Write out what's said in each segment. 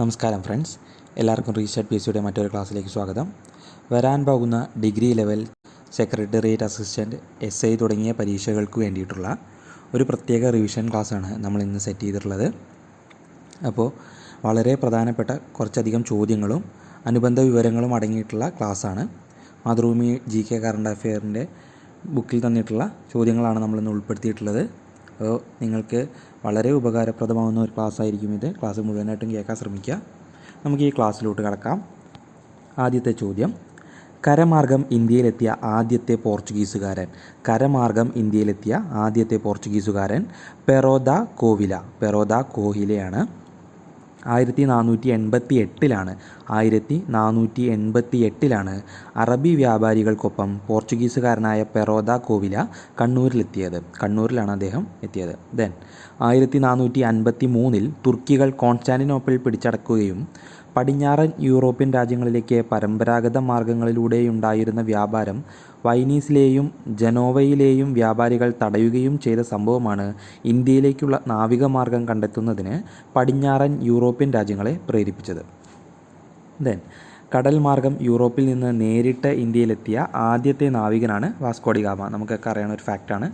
നമസ്കാരം ഫ്രണ്ട്സ്, എല്ലാവർക്കും research P സിയുടെ മറ്റൊരു ക്ലാസ്സിലേക്ക് സ്വാഗതം. വരാൻ പോകുന്ന degree level secretariat assistant, SI തുടങ്ങിയ പരീക്ഷകൾക്ക് വേണ്ടിയിട്ടുള്ള ഒരു പ്രത്യേക റിവിഷൻ ക്ലാസ്സാണ് നമ്മൾ ഇന്ന് സെറ്റ് ചെയ്തിട്ടുള്ളത്. അപ്പോൾ വളരെ പ്രധാനപ്പെട്ട കുറച്ചധികം ചോദ്യങ്ങളും അനുബന്ധ വിവരങ്ങളും അടങ്ങിയിട്ടുള്ള ക്ലാസ്സാണ്. മാതൃഭൂമി GK കറണ്ട് അഫെയറിൻ്റെ ബുക്കിൽ തന്നിട്ടുള്ള ചോദ്യങ്ങളാണ് നമ്മളിന്ന് ഉൾപ്പെടുത്തിയിട്ടുള്ളത്. അപ്പോൾ നിങ്ങൾക്ക് വളരെ ഉപകാരപ്രദമാകുന്ന ഒരു ക്ലാസ് ആയിരിക്കും ഇത്. ക്ലാസ് മുഴുവനായിട്ടും കേൾക്കാൻ ശ്രമിക്കുക. നമുക്ക് ഈ ക്ലാസ്സിലോട്ട് കടക്കാം. ആദ്യത്തെ ചോദ്യം: കരമാർഗം ഇന്ത്യയിലെത്തിയ ആദ്യത്തെ പോർച്ചുഗീസുകാരൻ. കരമാർഗം ഇന്ത്യയിലെത്തിയ ആദ്യത്തെ പോർച്ചുഗീസുകാരൻ പെറോ ദ കോഹിലയാണ്. 1488 അറബി വ്യാപാരികൾക്കൊപ്പം പോർച്ചുഗീസുകാരനായ പെറോ ദ കോവില കണ്ണൂരിലാണ് അദ്ദേഹം എത്തിയത്. 1453 തുർക്കികൾ കോൺസ്റ്റാന്റിനോപ്പിൾ പിടിച്ചടക്കുകയും പടിഞ്ഞാറൻ യൂറോപ്യൻ രാജ്യങ്ങളിലേക്ക് പരമ്പരാഗത മാർഗങ്ങളിലൂടെയുണ്ടായിരുന്ന വ്യാപാരം വൈനീസിലെയും ജനോവയിലെയും വ്യാപാരികൾ തടയുകയും ചെയ്ത സംഭവമാണ് ഇന്ത്യയിലേക്കുള്ള നാവികമാർഗം കണ്ടെത്തുന്നതിന് പടിഞ്ഞാറൻ യൂറോപ്യൻ രാജ്യങ്ങളെ പ്രേരിപ്പിച്ചത്. കടൽ മാർഗം യൂറോപ്പിൽ നിന്ന് നേരിട്ട് ഇന്ത്യയിലെത്തിയ ആദ്യത്തെ നാവികനാണ് വാസ്കോ ഡി ഗാമ. നമുക്കൊക്കെ അറിയാവുന്ന ഒരു ഫാക്റ്റാണ്.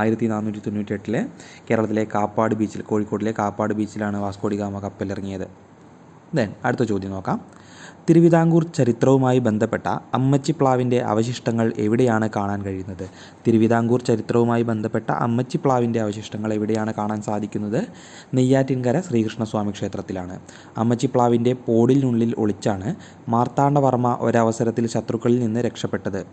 1498 കേരളത്തിലെ കാപ്പാട് ബീച്ചിൽ, കോഴിക്കോടിലെ കാപ്പാട് ബീച്ചിലാണ് വാസ്കോ ഡി ഗാമ കപ്പലിറങ്ങിയത്. അടുത്ത ചോദ്യം നോക്കാം. തിരുവിതാംകൂർ ചരിത്രവുമായി ബന്ധപ്പെട്ട അമ്മച്ചിപ്ലാവിൻ്റെ അവശിഷ്ടങ്ങൾ എവിടെയാണ് കാണാൻ കഴിയുന്നത്? തിരുവിതാംകൂർ ചരിത്രവുമായി ബന്ധപ്പെട്ട അമ്മച്ചിപ്ലാവിൻ്റെ അവശിഷ്ടങ്ങൾ എവിടെയാണ് കാണാൻ സാധിക്കുന്നത്? നെയ്യാറ്റിൻകര ശ്രീകൃഷ്ണസ്വാമി ക്ഷേത്രത്തിലാണ്. അമ്മച്ചിപ്ലാവിൻ്റെ പോടിനുള്ളിൽ ഒളിച്ചാണ് മാർത്താണ്ഡവർമ്മ ഒരവസരത്തിൽ ശത്രുക്കളിൽ നിന്ന് രക്ഷപ്പെട്ടത്.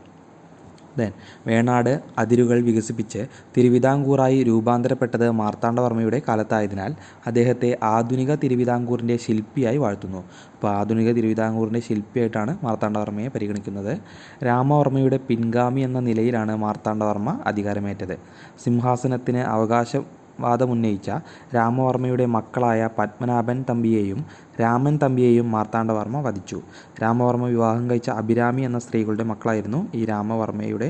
വേണാട് അതിരുകൾ വികസിപ്പിച്ച് തിരുവിതാംകൂറായി രൂപാന്തരപ്പെട്ടത് മാർത്താണ്ഡവർമ്മയുടെ കാലത്തായതിനാൽ അദ്ദേഹത്തെ ആധുനിക തിരുവിതാംകൂറിൻ്റെ ശില്പിയായി വാഴ്ത്തുന്നു. അപ്പോൾ ആധുനിക തിരുവിതാംകൂറിൻ്റെ ശില്പിയായിട്ടാണ് മാർത്താണ്ഡവർമ്മയെ പരിഗണിക്കുന്നത്. രാമവർമ്മയുടെ പിൻഗാമി എന്ന നിലയിലാണ് മാർത്താണ്ഡവർമ്മ അധികാരമേറ്റത്. സിംഹാസനത്തിന് അവകാശവാദമുന്നയിച്ച രാമവർമ്മയുടെ മക്കളായ പത്മനാഭൻ തമ്പിയെയും രാമൻ തമ്പിയെയും മാർത്താണ്ഡവർമ്മ വധിച്ചു. രാമവർമ്മ വിവാഹം കഴിച്ച അഭിരാമി എന്ന സ്ത്രീകളുടെ മക്കളായിരുന്നു ഈ രാമവർമ്മയുടെ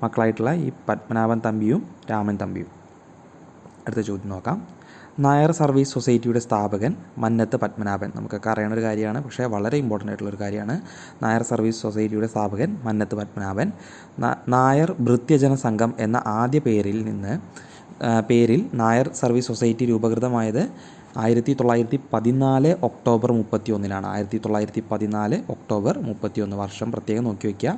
മക്കളായിട്ടുള്ള ഈ പത്മനാഭൻ തമ്പിയും രാമൻ തമ്പിയും. അടുത്ത ചോദ്യം നോക്കാം. നായർ സർവീസ് സൊസൈറ്റിയുടെ സ്ഥാപകൻ മന്നത്ത് പത്മനാഭൻ. നമുക്കൊക്കെ അറിയുന്ന ഒരു കാര്യമാണ്, പക്ഷേ വളരെ ഇമ്പോർട്ടൻ്റ് ആയിട്ടുള്ളൊരു കാര്യമാണ്. നായർ സർവീസ് സൊസൈറ്റിയുടെ സ്ഥാപകൻ മന്നത്ത് പത്മനാഭൻ. നായർ ഭൃത്യജന സംഘം എന്ന ആദ്യ പേരിൽ നായർ സർവീസ് സൊസൈറ്റി രൂപീകൃതമായത് 1914 ഒക്ടോബർ 31. 1914 ഒക്ടോബർ 31 വർഷം പ്രത്യേകം നോക്കി വയ്ക്കുക.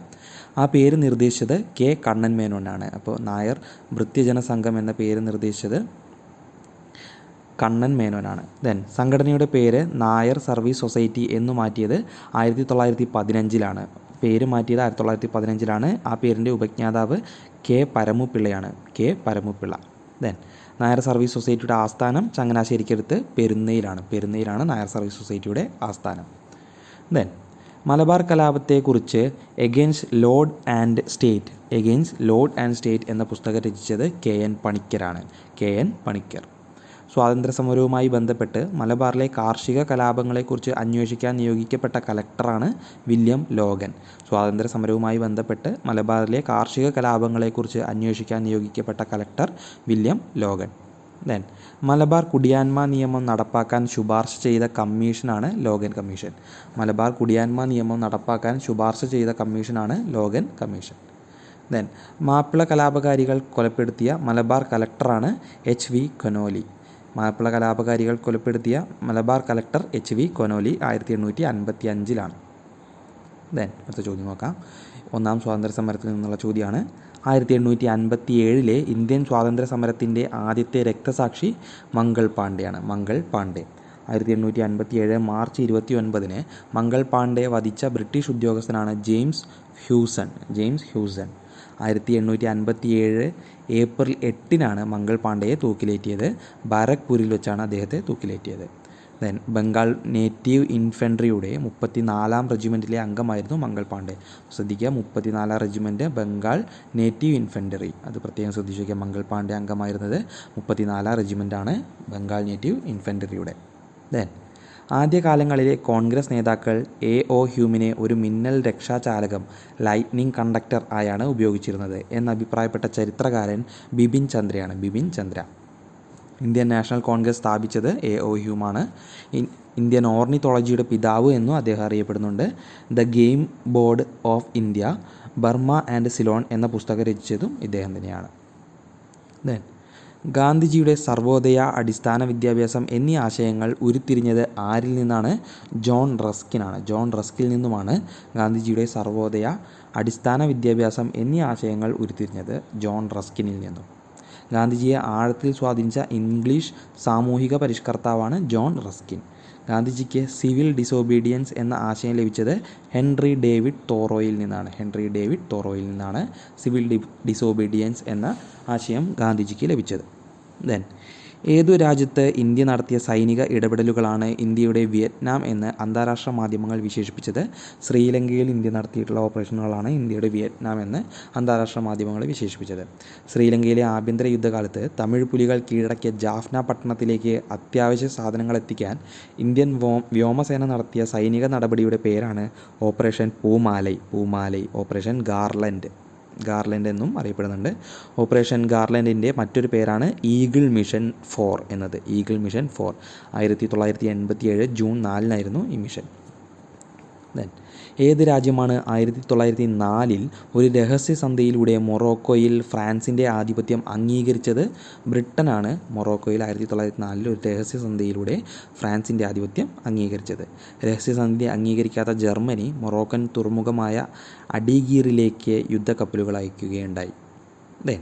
ആ പേര് നിർദ്ദേശിച്ചത് K കണ്ണൻ മേനോനാണ്. അപ്പോൾ നായർ ഭൃത്യജന സംഘം എന്ന പേര് നിർദ്ദേശിച്ചത് കണ്ണൻ മേനോനാണ്. സംഘടനയുടെ പേര് നായർ സർവീസ് സൊസൈറ്റി എന്ന് മാറ്റിയത് 1915. പേര് മാറ്റിയത് 1915. ആ പേരിൻ്റെ ഉപജ്ഞാതാവ് K പരമുപിള്ളയാണ്. നായർ സർവീസ് സൊസൈറ്റിയുടെ ആസ്ഥാനം ചങ്ങനാശ്ശേരിക്കടുത്ത് പെരുന്നയിലാണ് നായർ സർവീസ് സൊസൈറ്റിയുടെ ആസ്ഥാനം. മലബാർ കലാപത്തെക്കുറിച്ച് എഗെയിൻസ്റ്റ് ലോർഡ് ആൻഡ് സ്റ്റേറ്റ് എന്ന പുസ്തകം രചിച്ചത് KN പണിക്കരാണ്. KN. സ്വാതന്ത്ര്യ സമരവുമായി ബന്ധപ്പെട്ട് മലബാറിലെ കാർഷിക കലാപങ്ങളെക്കുറിച്ച് അന്വേഷിക്കാൻ നിയോഗിക്കപ്പെട്ട കലക്ടറാണ് വില്യം ലോഗൻ. സ്വാതന്ത്ര്യ സമരവുമായി ബന്ധപ്പെട്ട് മലബാറിലെ കാർഷിക കലാപങ്ങളെക്കുറിച്ച് അന്വേഷിക്കാൻ നിയോഗിക്കപ്പെട്ട കലക്ടർ വില്യം ലോഗൻ. മലബാർ കുടിയാന്മ നിയമം നടപ്പാക്കാൻ ശുപാർശ ചെയ്ത കമ്മീഷനാണ് ലോഗൻ കമ്മീഷൻ. മാപ്പിള കലാപകാരികൾ കൊലപ്പെടുത്തിയ മലബാർ കലക്ടറാണ് HV Conolly. Collector HV Conolly 1855. അടുത്ത ചോദ്യം നോക്കാം. ഒന്നാം സ്വാതന്ത്ര്യ സമരത്തിൽ നിന്നുള്ള ചോദ്യമാണ്. 1857 ഇന്ത്യൻ സ്വാതന്ത്ര്യ സമരത്തിൻ്റെ ആദ്യത്തെ രക്തസാക്ഷി മംഗൾ പാണ്ഡെയാണ്. 1857 മാർച്ച് 29 മംഗൾ പാണ്ഡെ വധിച്ച ബ്രിട്ടീഷ് ഉദ്യോഗസ്ഥനാണ് ജെയിംസ് ഹ്യൂസൺ. 1857 ഏപ്രിൽ 8 മംഗൾ പാണ്ഡെയെ തൂക്കിലേറ്റിയത്. ബാരക്പൂരിൽ വെച്ചാണ് അദ്ദേഹത്തെ തൂക്കിലേറ്റിയത്. ബംഗാൾ നേറ്റീവ് ഇൻഫൻട്രിയുടെ 34ാം റെജിമെൻറ്റിലെ അംഗമായിരുന്നു മംഗൾ പാണ്ഡെ. ശ്രദ്ധിക്കുക, 34ാം റെജിമെൻറ്റ് ബംഗാൾ നേറ്റീവ് ഇൻഫൻട്രി, അത് പ്രത്യേകം ശ്രദ്ധിച്ചു വയ്ക്കുക. മംഗൾ പാണ്ഡെ അംഗമായിരുന്നത് 34ാം റെജിമെൻറ്റാണ് ബംഗാൾ നേറ്റീവ് ഇൻഫൻട്രിയുടെ. ആദ്യകാലങ്ങളിലെ കോൺഗ്രസ് നേതാക്കൾ A.O. ഹ്യൂമിനെ ഒരു മിന്നൽ രക്ഷാചാലകം ലൈറ്റ്നിങ് കണ്ടക്ടർ ആയാണ് ഉപയോഗിച്ചിരുന്നത് എന്നഭിപ്രായപ്പെട്ട ചരിത്രകാരൻ ബിപിൻ ചന്ദ്രയാണ്. ഇന്ത്യൻ നാഷണൽ കോൺഗ്രസ് സ്ഥാപിച്ചത് A.O. ഹ്യൂമാണ്. ഇന്ത്യൻ ഓർണിത്തോളജിയുടെ പിതാവ് എന്നും അദ്ദേഹം അറിയപ്പെടുന്നുണ്ട്. The game board of India, Burma and Ceylon എന്ന പുസ്തകം രചിച്ചതും ഇദ്ദേഹം തന്നെയാണ്. ദെൻ ഗാന്ധിജിയുടെ സർവോദയ, അടിസ്ഥാന വിദ്യാഭ്യാസം എന്നീ ആശയങ്ങൾ ഉരുത്തിരിഞ്ഞത് ആരിൽ നിന്നാണ്? ജോൺ റസ്കിനാണ്. ജോൺ റസ്കിൽ നിന്നുമാണ് ഗാന്ധിജിയുടെ സർവോദയ, അടിസ്ഥാന വിദ്യാഭ്യാസം എന്നീ ആശയങ്ങൾ ഉരുത്തിരിഞ്ഞത് ജോൺ റസ്കിനിൽ നിന്നും. ഗാന്ധിജിയെ ആഴത്തിൽ സ്വാധീനിച്ച ഇംഗ്ലീഷ് സാമൂഹിക പരിഷ്കർത്താവാണ് ജോൺ റസ്കിൻ. ഗാന്ധിജിക്ക് സിവിൽ ഡിസോബീഡിയൻസ് എന്ന ആശയം ലഭിച്ചത് ഹെൻറി ഡേവിഡ് തോറോയിൽ നിന്നാണ്. ഹെൻറി ഡേവിഡ് തോറോയിൽ നിന്നാണ് സിവിൽ ഡിസോബീഡിയൻസ് എന്ന ആശയം ഗാന്ധിജിക്ക് ലഭിച്ചത്. ദെൻ ഏതു രാജ്യത്ത് ഇന്ത്യ നടത്തിയ സൈനിക ഇടപെടലുകളാണ് ഇന്ത്യയുടെ വിയറ്റ്നാം എന്ന് അന്താരാഷ്ട്ര മാധ്യമങ്ങൾ വിശേഷിപ്പിച്ചത്? ശ്രീലങ്കയിൽ ഇന്ത്യ നടത്തിയിട്ടുള്ള ഓപ്പറേഷനുകളാണ് ഇന്ത്യയുടെ വിയറ്റ്നാം എന്ന് അന്താരാഷ്ട്ര മാധ്യമങ്ങൾ വിശേഷിപ്പിച്ചത്. ശ്രീലങ്കയിലെ ആഭ്യന്തര യുദ്ധകാലത്ത് തമിഴ് പുലികൾ കീഴടക്കിയ ജാഫ്ന പട്ടണത്തിലേക്ക് അത്യാവശ്യ സാധനങ്ങൾ എത്തിക്കാൻ ഇന്ത്യൻ വ്യോമസേന നടത്തിയ സൈനിക നടപടിയുടെ പേരാണ് ഓപ്പറേഷൻ പൂമാലൈ, ഓപ്പറേഷൻ ഗാർലൻഡ് എന്നും അറിയപ്പെടുന്നുണ്ട്. ഓപ്പറേഷൻ ഗാർലൻഡിൻ്റെ മറ്റൊരു പേരാണ് ഈഗിൾ മിഷൻ 4 എന്നത്. ഈഗിൾ മിഷൻ 4 1987 ജൂൺ 4 ഈ മിഷൻ. ദെൻ ഏത് രാജ്യമാണ് 1904 ഒരു രഹസ്യസന്ധിയിലൂടെ മൊറോക്കോയിൽ ഫ്രാൻസിൻ്റെ ആധിപത്യം അംഗീകരിച്ചത്? ബ്രിട്ടനാണ് മൊറോക്കോയിൽ 1904 ഒരു രഹസ്യസന്ധിയിലൂടെ ഫ്രാൻസിൻ്റെ ആധിപത്യം അംഗീകരിച്ചത്. രഹസ്യസന്ധി അംഗീകരിക്കാത്ത ജർമ്മനി മൊറോക്കൻ തുറമുഖമായ അഡീഗീറിലേക്ക് യുദ്ധക്കപ്പലുകൾ അയക്കുകയുണ്ടായി. ദെൻ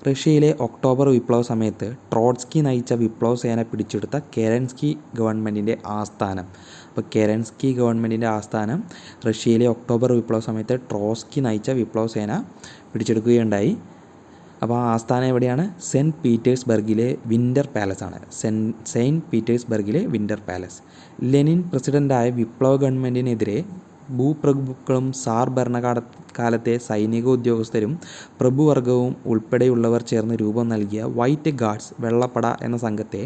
റഷ്യയിലെ ഒക്ടോബർ വിപ്ലവ സമയത്ത് ട്രോട്സ്കി നയിച്ച വിപ്ലവ സേന പിടിച്ചെടുത്ത കെരൻസ്കി ഗവൺമെൻറ്റിൻ്റെ ആസ്ഥാനം. അപ്പോൾ കെരൻസ്കി ഗവൺമെൻറ്റിൻ്റെ ആസ്ഥാനം റഷ്യയിലെ ഒക്ടോബർ വിപ്ലവ സമയത്ത് ട്രോട്സ്കി നയിച്ച വിപ്ലവ സേന പിടിച്ചെടുക്കുകയുണ്ടായി. അപ്പോൾ ആ ആസ്ഥാനം എവിടെയാണ്? സെൻറ്റ് പീറ്റേഴ്സ്ബർഗിലെ വിൻ്റർ പാലസ് ആണ്. സെയിൻറ്റ് പീറ്റേഴ്സ്ബർഗിലെ വിൻ്റർ പാലസ്. ലെനിൻ പ്രസിഡൻ്റായ വിപ്ലവ ഗവൺമെൻറ്റിനെതിരെ ഭൂപ്രഭുക്കളും സാർ ഭരണകാലത്തെ സൈനിക ഉദ്യോഗസ്ഥരും പ്രഭുവർഗവും ഉൾപ്പെടെയുള്ളവർ ചേർന്ന് രൂപം നൽകിയ വൈറ്റ് ഗാർഡ്സ് വെള്ളപ്പട എന്ന സംഘത്തെ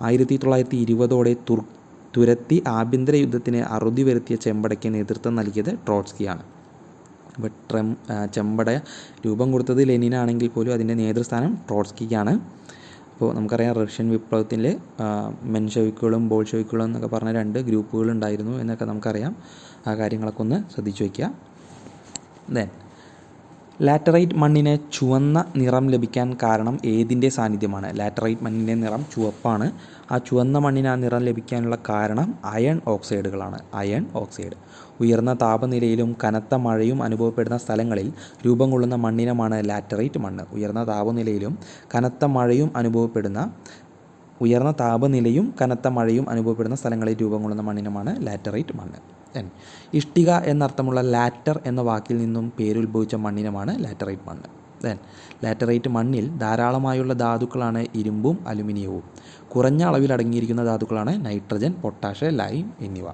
1920ഓടെ തുരത്തി ആഭ്യന്തര യുദ്ധത്തിന് അറുതി വരുത്തിയ ചെമ്പടയ്ക്ക് നേതൃത്വം നൽകിയത് ട്രോട്സ്കിയാണ്. അപ്പോൾ ചെമ്പട രൂപം കൊടുത്തത് ലെനിനാണെങ്കിൽ പോലും അതിൻ്റെ നേതൃസ്ഥാനം ട്രോട്സ്കിക്കാണ്. അപ്പോൾ നമുക്കറിയാം റഷ്യൻ വിപ്ലവത്തിൽ മെൻഷെവിക്കുകളും ബോൾഷെവിക്കുകളും എന്നൊക്കെ പറഞ്ഞ 2 ഗ്രൂപ്പുകളുണ്ടായിരുന്നു എന്നൊക്കെ നമുക്കറിയാം. ആ കാര്യങ്ങളൊക്കെ ഒന്ന് ശ്രദ്ധിച്ചു വയ്ക്കുക. ദെൻ ലാറ്ററൈറ്റ് മണ്ണിന് ചുവന്ന നിറം ലഭിക്കാൻ കാരണം ഏതിൻ്റെ സാന്നിധ്യമാണ്? ലാറ്ററൈറ്റ് മണ്ണിൻ്റെ നിറം ചുവപ്പാണ്. ആ ചുവന്ന മണ്ണിന് ആ നിറം ലഭിക്കാനുള്ള കാരണം അയൺ ഓക്സൈഡുകളാണ്. Iron oxide. ഉയർന്ന താപനിലയിലും കനത്ത മഴയും അനുഭവപ്പെടുന്ന സ്ഥലങ്ങളിൽ രൂപം കൊള്ളുന്ന മണ്ണിനമാണ് ലാറ്ററൈറ്റ് മണ്ണ്. ഉയർന്ന താപനിലയും കനത്ത മഴയും അനുഭവപ്പെടുന്ന സ്ഥലങ്ങളിൽ രൂപം കൊള്ളുന്ന മണ്ണിനമാണ് ലാറ്ററൈറ്റ് മണ്ണ്. ഇഷ്ടിക എന്നർത്ഥമുള്ള ലാറ്റർ എന്ന വാക്കിൽ നിന്നും പേരുത്ഭവിച്ച മണ്ണിനമാണ് ലാറ്ററൈറ്റ് മണ്ണ്. ലാറ്ററൈറ്റ് മണ്ണിൽ ധാരാളമായുള്ള ധാതുക്കളാണ് ഇരുമ്പും അലുമിനിയവും. കുറഞ്ഞ അളവിൽ അടങ്ങിയിരിക്കുന്ന ധാതുക്കളാണ് നൈട്രജൻ, പൊട്ടാഷ്, ലൈം എന്നിവ.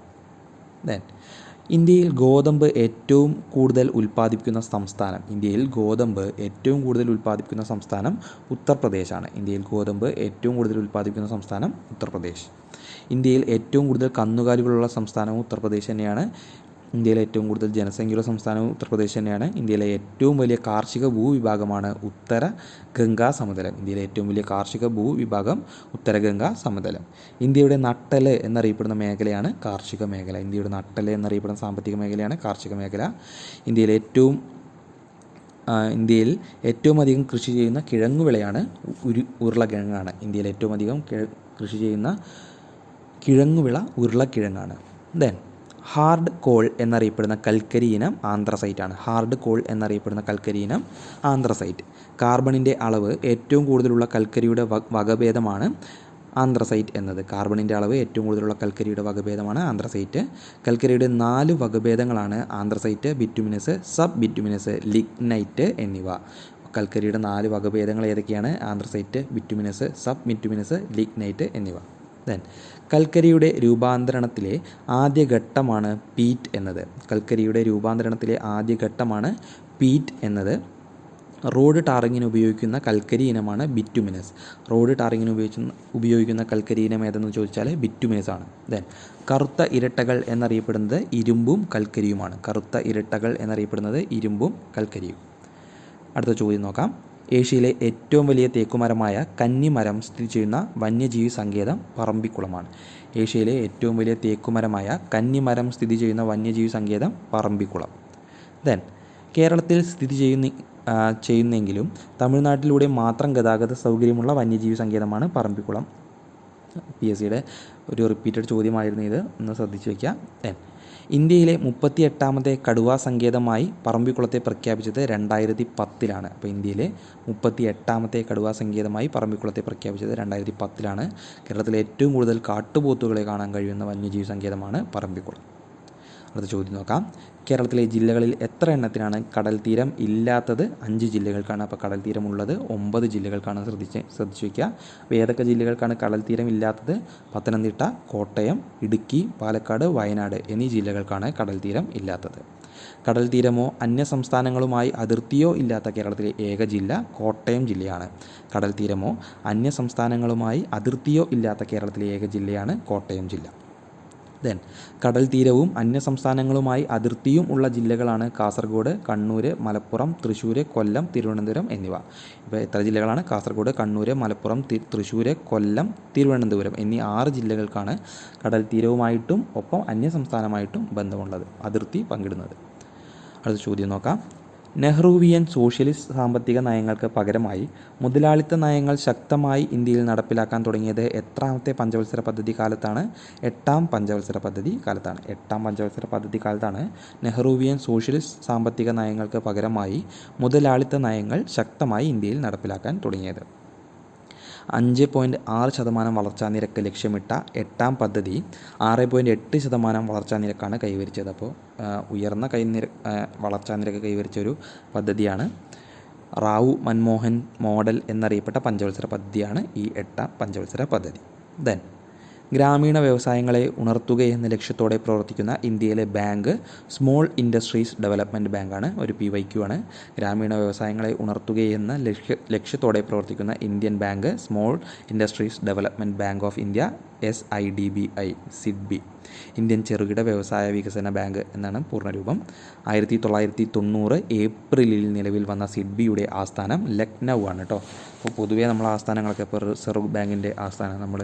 ഇന്ത്യയിൽ ഗോതമ്പ് ഏറ്റവും കൂടുതൽ ഉൽപ്പാദിപ്പിക്കുന്ന സംസ്ഥാനം? ഇന്ത്യയിൽ ഗോതമ്പ് ഏറ്റവും കൂടുതൽ ഉൽപ്പാദിപ്പിക്കുന്ന സംസ്ഥാനം ഉത്തർപ്രദേശാണ്. ഇന്ത്യയിൽ ഗോതമ്പ് ഏറ്റവും കൂടുതൽ ഉൽപ്പാദിപ്പിക്കുന്ന സംസ്ഥാനം ഉത്തർപ്രദേശ്. ഇന്ത്യയിൽ ഏറ്റവും കൂടുതൽ കന്നുകാലികളുള്ള സംസ്ഥാനവും ഉത്തർപ്രദേശ് തന്നെയാണ്. ഇന്ത്യയിലെ ഏറ്റവും കൂടുതൽ ജനസംഖ്യയുള്ള സംസ്ഥാനവും ഉത്തർപ്രദേശ് തന്നെയാണ്. ഇന്ത്യയിലെ ഏറ്റവും വലിയ കാർഷിക ഭൂവിഭാഗമാണ് ഉത്തര ഗംഗാ സമതലം. ഇന്ത്യയിലെ ഏറ്റവും വലിയ കാർഷിക ഭൂവിഭാഗം ഉത്തര ഗംഗാ സമതലം. ഇന്ത്യയുടെ നട്ടെല്ല് എന്നറിയപ്പെടുന്ന മേഖലയാണ് കാർഷിക മേഖല. ഇന്ത്യയുടെ നട്ടെല്ല് എന്നറിയപ്പെടുന്ന സാമ്പത്തിക മേഖലയാണ് കാർഷിക മേഖല. ഇന്ത്യയിൽ ഏറ്റവും അധികം കൃഷി ചെയ്യുന്ന കിഴങ്ങുവിളയാണ് ഉരുളക്കിഴങ്ങാണ്. ഇന്ത്യയിൽ ഏറ്റവും അധികം കൃഷി ചെയ്യുന്ന കിഴങ്ങുവിള ഉരുളക്കിഴങ്ങാണ്. ദെൻ ഹാർഡ് കോൾ എന്നറിയപ്പെടുന്ന കൽക്കരി ഇനം ആന്ത്രസൈറ്റ് ആണ്. ഹാർഡ് കോൾ എന്നറിയപ്പെടുന്ന കൽക്കരി ഇനം ആന്ത്രസൈറ്റ്. കാർബണിൻ്റെ അളവ് ഏറ്റവും കൂടുതലുള്ള കൽക്കരിയുടെ വകഭേദമാണ് ആന്ത്രസൈറ്റ് എന്നത്. കാർബണിൻ്റെ അളവ് ഏറ്റവും കൂടുതലുള്ള കൽക്കരിയുടെ വകഭേദമാണ് ആന്ത്രസൈറ്റ്. കൽക്കരിയുടെ 4 വകഭേദങ്ങളാണ് anthracite, bituminous, sub bituminous, lignite എന്നിവ. കൽക്കരിയുടെ 4 വകഭേദങ്ങൾ ഏതൊക്കെയാണ്? Anthracite, bituminous, sub bituminous, lignite എന്നിവ. ദെൻ കൽക്കരിയുടെ രൂപാന്തരണത്തിലെ ആദ്യ ഘട്ടമാണ് പീറ്റ് എന്നത്. കൽക്കരിയുടെ രൂപാന്തരണത്തിലെ ആദ്യ ഘട്ടമാണ് പീറ്റ് എന്നത്. റോഡ് ടാറിങ്ങിന് ഉപയോഗിക്കുന്ന കൽക്കരി ഇനമാണ് ബിറ്റുമിനസ്. റോഡ് ടാറിങ്ങിന് ഉപയോഗിക്കുന്ന കൽക്കരി ഇനം ഏതെന്ന് ചോദിച്ചാൽ ബിറ്റുമിനസ് ആണ്. ദെൻ കറുത്ത ഇരട്ടകൾ എന്നറിയപ്പെടുന്നത് ഇരുമ്പും കൽക്കരിയുമാണ്. കറുത്ത ഇരട്ടകൾ എന്നറിയപ്പെടുന്നത് ഇരുമ്പും കൽക്കരിയും. അടുത്ത ചോദ്യം നോക്കാം. ഏഷ്യയിലെ ഏറ്റവും വലിയ തേക്കുമരമായ കന്നിമരം സ്ഥിതി ചെയ്യുന്ന വന്യജീവി സങ്കേതം പറമ്പിക്കുളമാണ്. ഏഷ്യയിലെ ഏറ്റവും വലിയ തേക്കുമരമായ കന്നിമരം സ്ഥിതി ചെയ്യുന്ന വന്യജീവി സങ്കേതം പറമ്പിക്കുളം. ദെൻ കേരളത്തിൽ സ്ഥിതി ചെയ്യുന്നെങ്കിലും തമിഴ്നാട്ടിലൂടെ മാത്രം ഗതാഗത സൗകര്യമുള്ള വന്യജീവി സങ്കേതമാണ് പറമ്പിക്കുളം. PSCയുടെ ഒരു റിപ്പീറ്റഡ് ചോദ്യമായിരുന്നു ഇത്, ഒന്ന് ശ്രദ്ധിച്ച് വയ്ക്കുക. ഇന്ത്യയിലെ 38ാമത്തെ കടുവാ സങ്കേതമായി പറമ്പിക്കുളത്തെ പ്രഖ്യാപിച്ചത് 2010 അപ്പോൾ ഇന്ത്യയിലെ 38ാമത്തെ കടുവാ സങ്കേതമായി പറമ്പിക്കുളത്തെ പ്രഖ്യാപിച്ചത് 2010 കേരളത്തിലെ ഏറ്റവും കൂടുതൽ കാട്ടുപോത്തുകളെ കാണാൻ കഴിയുന്ന വന്യജീവി സങ്കേതമാണ് പറമ്പിക്കുളം. അടുത്ത ചോദ്യം നോക്കാം. കേരളത്തിലെ ജില്ലകളിൽ എത്ര എണ്ണത്തിനാണ് കടൽ തീരം ഇല്ലാത്തത്? 5 ജില്ലകൾക്കാണ്. അപ്പോൾ കടൽ തീരമുള്ളത് 9 ജില്ലകൾക്കാണ്. ശ്രദ്ധിച്ച് വയ്ക്കുക. അപ്പോൾ ഏതൊക്കെ ജില്ലകൾക്കാണ് കടൽ തീരം ഇല്ലാത്തത്? പത്തനംതിട്ട, കോട്ടയം, ഇടുക്കി, പാലക്കാട്, വയനാട് എന്നീ ജില്ലകൾക്കാണ് കടൽ തീരം ഇല്ലാത്തത്. കടൽ തീരമോ അന്യ സംസ്ഥാനങ്ങളുമായി അതിർത്തിയോ ഇല്ലാത്ത കേരളത്തിലെ ഏക ജില്ല കോട്ടയം ജില്ലയാണ്. കടൽ തീരമോ അന്യ സംസ്ഥാനങ്ങളുമായി അതിർത്തിയോ ഇല്ലാത്ത കേരളത്തിലെ ഏക ജില്ലയാണ് കോട്ടയം ജില്ല. ദെൻ കടൽ തീരവും അന്യ സംസ്ഥാനങ്ങളുമായി അതിർത്തിയും ഉള്ള ജില്ലകളാണ് കാസർഗോഡ്, കണ്ണൂർ, മലപ്പുറം, തൃശ്ശൂർ, കൊല്ലം, തിരുവനന്തപുരം എന്നിവ. ഇപ്പോൾ എത്ര ജില്ലകളാണ്? കാസർഗോഡ്, കണ്ണൂർ, മലപ്പുറം, തൃശ്ശൂർ, കൊല്ലം, തിരുവനന്തപുരം എന്നീ 6 ജില്ലകൾക്കാണ് കടൽ തീരവുമായിട്ടും ഒപ്പം അന്യ സംസ്ഥാനമായിട്ടും ബന്ധമുള്ളത്, അതിർത്തി പങ്കിടുന്നത്. അടുത്ത ചോദ്യം നോക്കാം. നെഹ്റുവിയൻ സോഷ്യലിസ്റ്റ് സാമ്പത്തിക നയങ്ങൾക്ക് പകരമായി മുതലാളിത്ത നയങ്ങൾ ശക്തമായി ഇന്ത്യയിൽ നടപ്പിലാക്കാൻ തുടങ്ങിയത് എത്രാമത്തെ പഞ്ചവത്സര പദ്ധതി കാലത്താണ്? 8ാം പഞ്ചവത്സര പദ്ധതി കാലത്താണ്. 8ാം പഞ്ചവത്സര പദ്ധതി കാലത്താണ് നെഹ്റുവിയൻ സോഷ്യലിസ്റ്റ് സാമ്പത്തിക നയങ്ങൾക്ക് പകരമായി മുതലാളിത്ത നയങ്ങൾ ശക്തമായി ഇന്ത്യയിൽ നടപ്പിലാക്കാൻ തുടങ്ങിയത്. 5.6% വളർച്ചാ നിരക്ക് ലക്ഷ്യമിട്ട 8ാം പദ്ധതി 6.8% വളർച്ചാ നിരക്കാണ് കൈവരിച്ചത്. അപ്പോൾ ഉയർന്ന വളർച്ചാ നിരക്ക് കൈവരിച്ച ഒരു പദ്ധതിയാണ്. റാവു മൻമോഹൻ മോഡൽ എന്നറിയപ്പെട്ട പഞ്ചവത്സര പദ്ധതിയാണ് ഈ 8ാം പഞ്ചവത്സര പദ്ധതി. ദെൻ ഗ്രാമീണ വ്യവസായങ്ങളെ ഉണർത്തുകയെന്ന ലക്ഷ്യത്തോടെ പ്രവർത്തിക്കുന്ന ഇന്ത്യയിലെ ബാങ്ക് സ്മോൾ ഇൻഡസ്ട്രീസ് ഡെവലപ്മെൻറ്റ് ബാങ്കാണ്. ഒരു PYQ ആണ്. ഗ്രാമീണ വ്യവസായങ്ങളെ ഉണർത്തുകയെന്ന ലക്ഷ്യത്തോടെ പ്രവർത്തിക്കുന്ന Indian bank small industries development bank of India, SIDBI, SIDBI. Indian ചെറുകിട വ്യവസായ വികസന ബാങ്ക് എന്നാണ് പൂർണ്ണരൂപം. 1990 ഏപ്രിലിൽ നിലവിൽ വന്ന സിഡ്ബിയുടെ ആസ്ഥാനം ലക്നൗ ആണ് കേട്ടോ. അപ്പോൾ പൊതുവേ നമ്മൾ ആസ്ഥാനങ്ങളൊക്കെ ഇപ്പോൾ റിസർവ് ബാങ്കിൻ്റെ ആസ്ഥാനം നമ്മൾ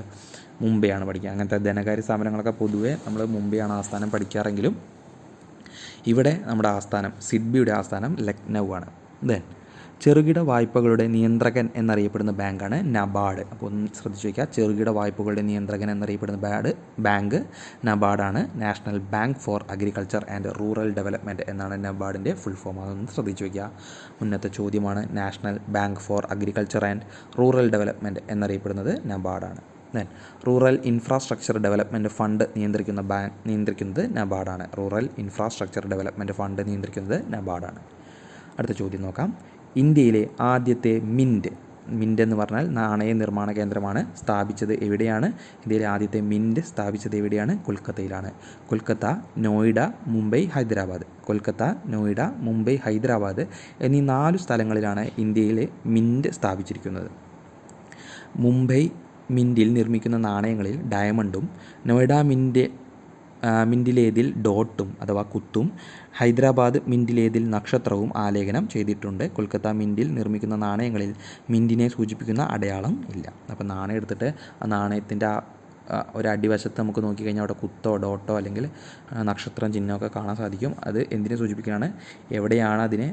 മുംബൈ ആണ് പഠിക്കുക. അങ്ങനത്തെ ധനകാര്യ സ്ഥാപനങ്ങളൊക്കെ പൊതുവേ നമ്മൾ മുംബൈ ആണ് ആസ്ഥാനം പഠിക്കാറെങ്കിലും ഇവിടെ നമ്മുടെ ആസ്ഥാനം സിഡ്ബിയുടെ ആസ്ഥാനം ലക്നൗ ആണ്. ദെൻ ചെറുകിട വായ്പകളുടെ നിയന്ത്രകൻ എന്നറിയപ്പെടുന്ന ബാങ്കാണ് നബാർഡ്. അപ്പോൾ ഒന്ന് ശ്രദ്ധിച്ചു വയ്ക്കുക. ചെറുകിട വായ്പകളുടെ നിയന്ത്രകൻ എന്നറിയപ്പെടുന്ന ബാങ്ക് നബാർഡാണ്. National bank for agriculture and rural development എന്നാണ് നബാർഡിൻ്റെ ഫുൾ ഫോം. അതൊന്ന് ശ്രദ്ധിച്ചു വയ്ക്കുക. മുന്നത്തെ ചോദ്യമാണ്. National bank for agriculture and rural development എന്നറിയപ്പെടുന്നത് നബാർഡാണ്. Then rural infrastructure development fund നിയന്ത്രിക്കുന്നത് നബാർഡാണ്. റൂറൽ ഇൻഫ്രാസ്ട്രക്ചർ ഡെവലപ്മെൻറ്റ് ഫണ്ട് നിയന്ത്രിക്കുന്നത് നബാർഡാണ്. അടുത്ത ചോദ്യം നോക്കാം. ഇന്ത്യയിലെ ആദ്യത്തെ മിൻറ്റ് എന്ന് പറഞ്ഞാൽ നാണയ നിർമ്മാണ കേന്ദ്രമാണ്. സ്ഥാപിച്ചത് എവിടെയാണ്? ഇന്ത്യയിലെ ആദ്യത്തെ മിൻറ്റ് സ്ഥാപിച്ചത് എവിടെയാണ്? കൊൽക്കത്തയിലാണ്. കൊൽക്കത്ത, നോയിഡ, മുംബൈ, ഹൈദരാബാദ്. കൊൽക്കത്ത, നോയിഡ, മുംബൈ, ഹൈദരാബാദ് എന്നീ 4 സ്ഥലങ്ങളിലാണ് ഇന്ത്യയിലെ മിൻറ്റ് സ്ഥാപിച്ചിരിക്കുന്നത്. മുംബൈ മിൻറ്റിൽ നിർമ്മിക്കുന്ന നാണയങ്ങളിൽ ഡയമണ്ടും, നോയിഡ മിൻറ്റിലേതിൽ ഡോട്ടും അഥവാ കുത്തും, ഹൈദരാബാദ് മിൻറ്റിലേതിൽ നക്ഷത്രവും ആലേഖനം ചെയ്തിട്ടുണ്ട്. കൊൽക്കത്ത മിൻറ്റിൽ നിർമ്മിക്കുന്ന നാണയങ്ങളിൽ മിൻറ്റിനെ സൂചിപ്പിക്കുന്ന അടയാളം ഇല്ല. അപ്പോൾ നാണയം എടുത്തിട്ട് ആ നാണയത്തിൻ്റെ ഒരു അടിവശത്ത് നമുക്ക് നോക്കിക്കഴിഞ്ഞാൽ അവിടെ കുത്തോ ഡോട്ടോ അല്ലെങ്കിൽ നക്ഷത്രം ചിഹ്നമൊക്കെ കാണാൻ സാധിക്കും. അത് എന്തിനെ സൂചിപ്പിക്കുകയാണ്? എവിടെയാണ് അതിനെ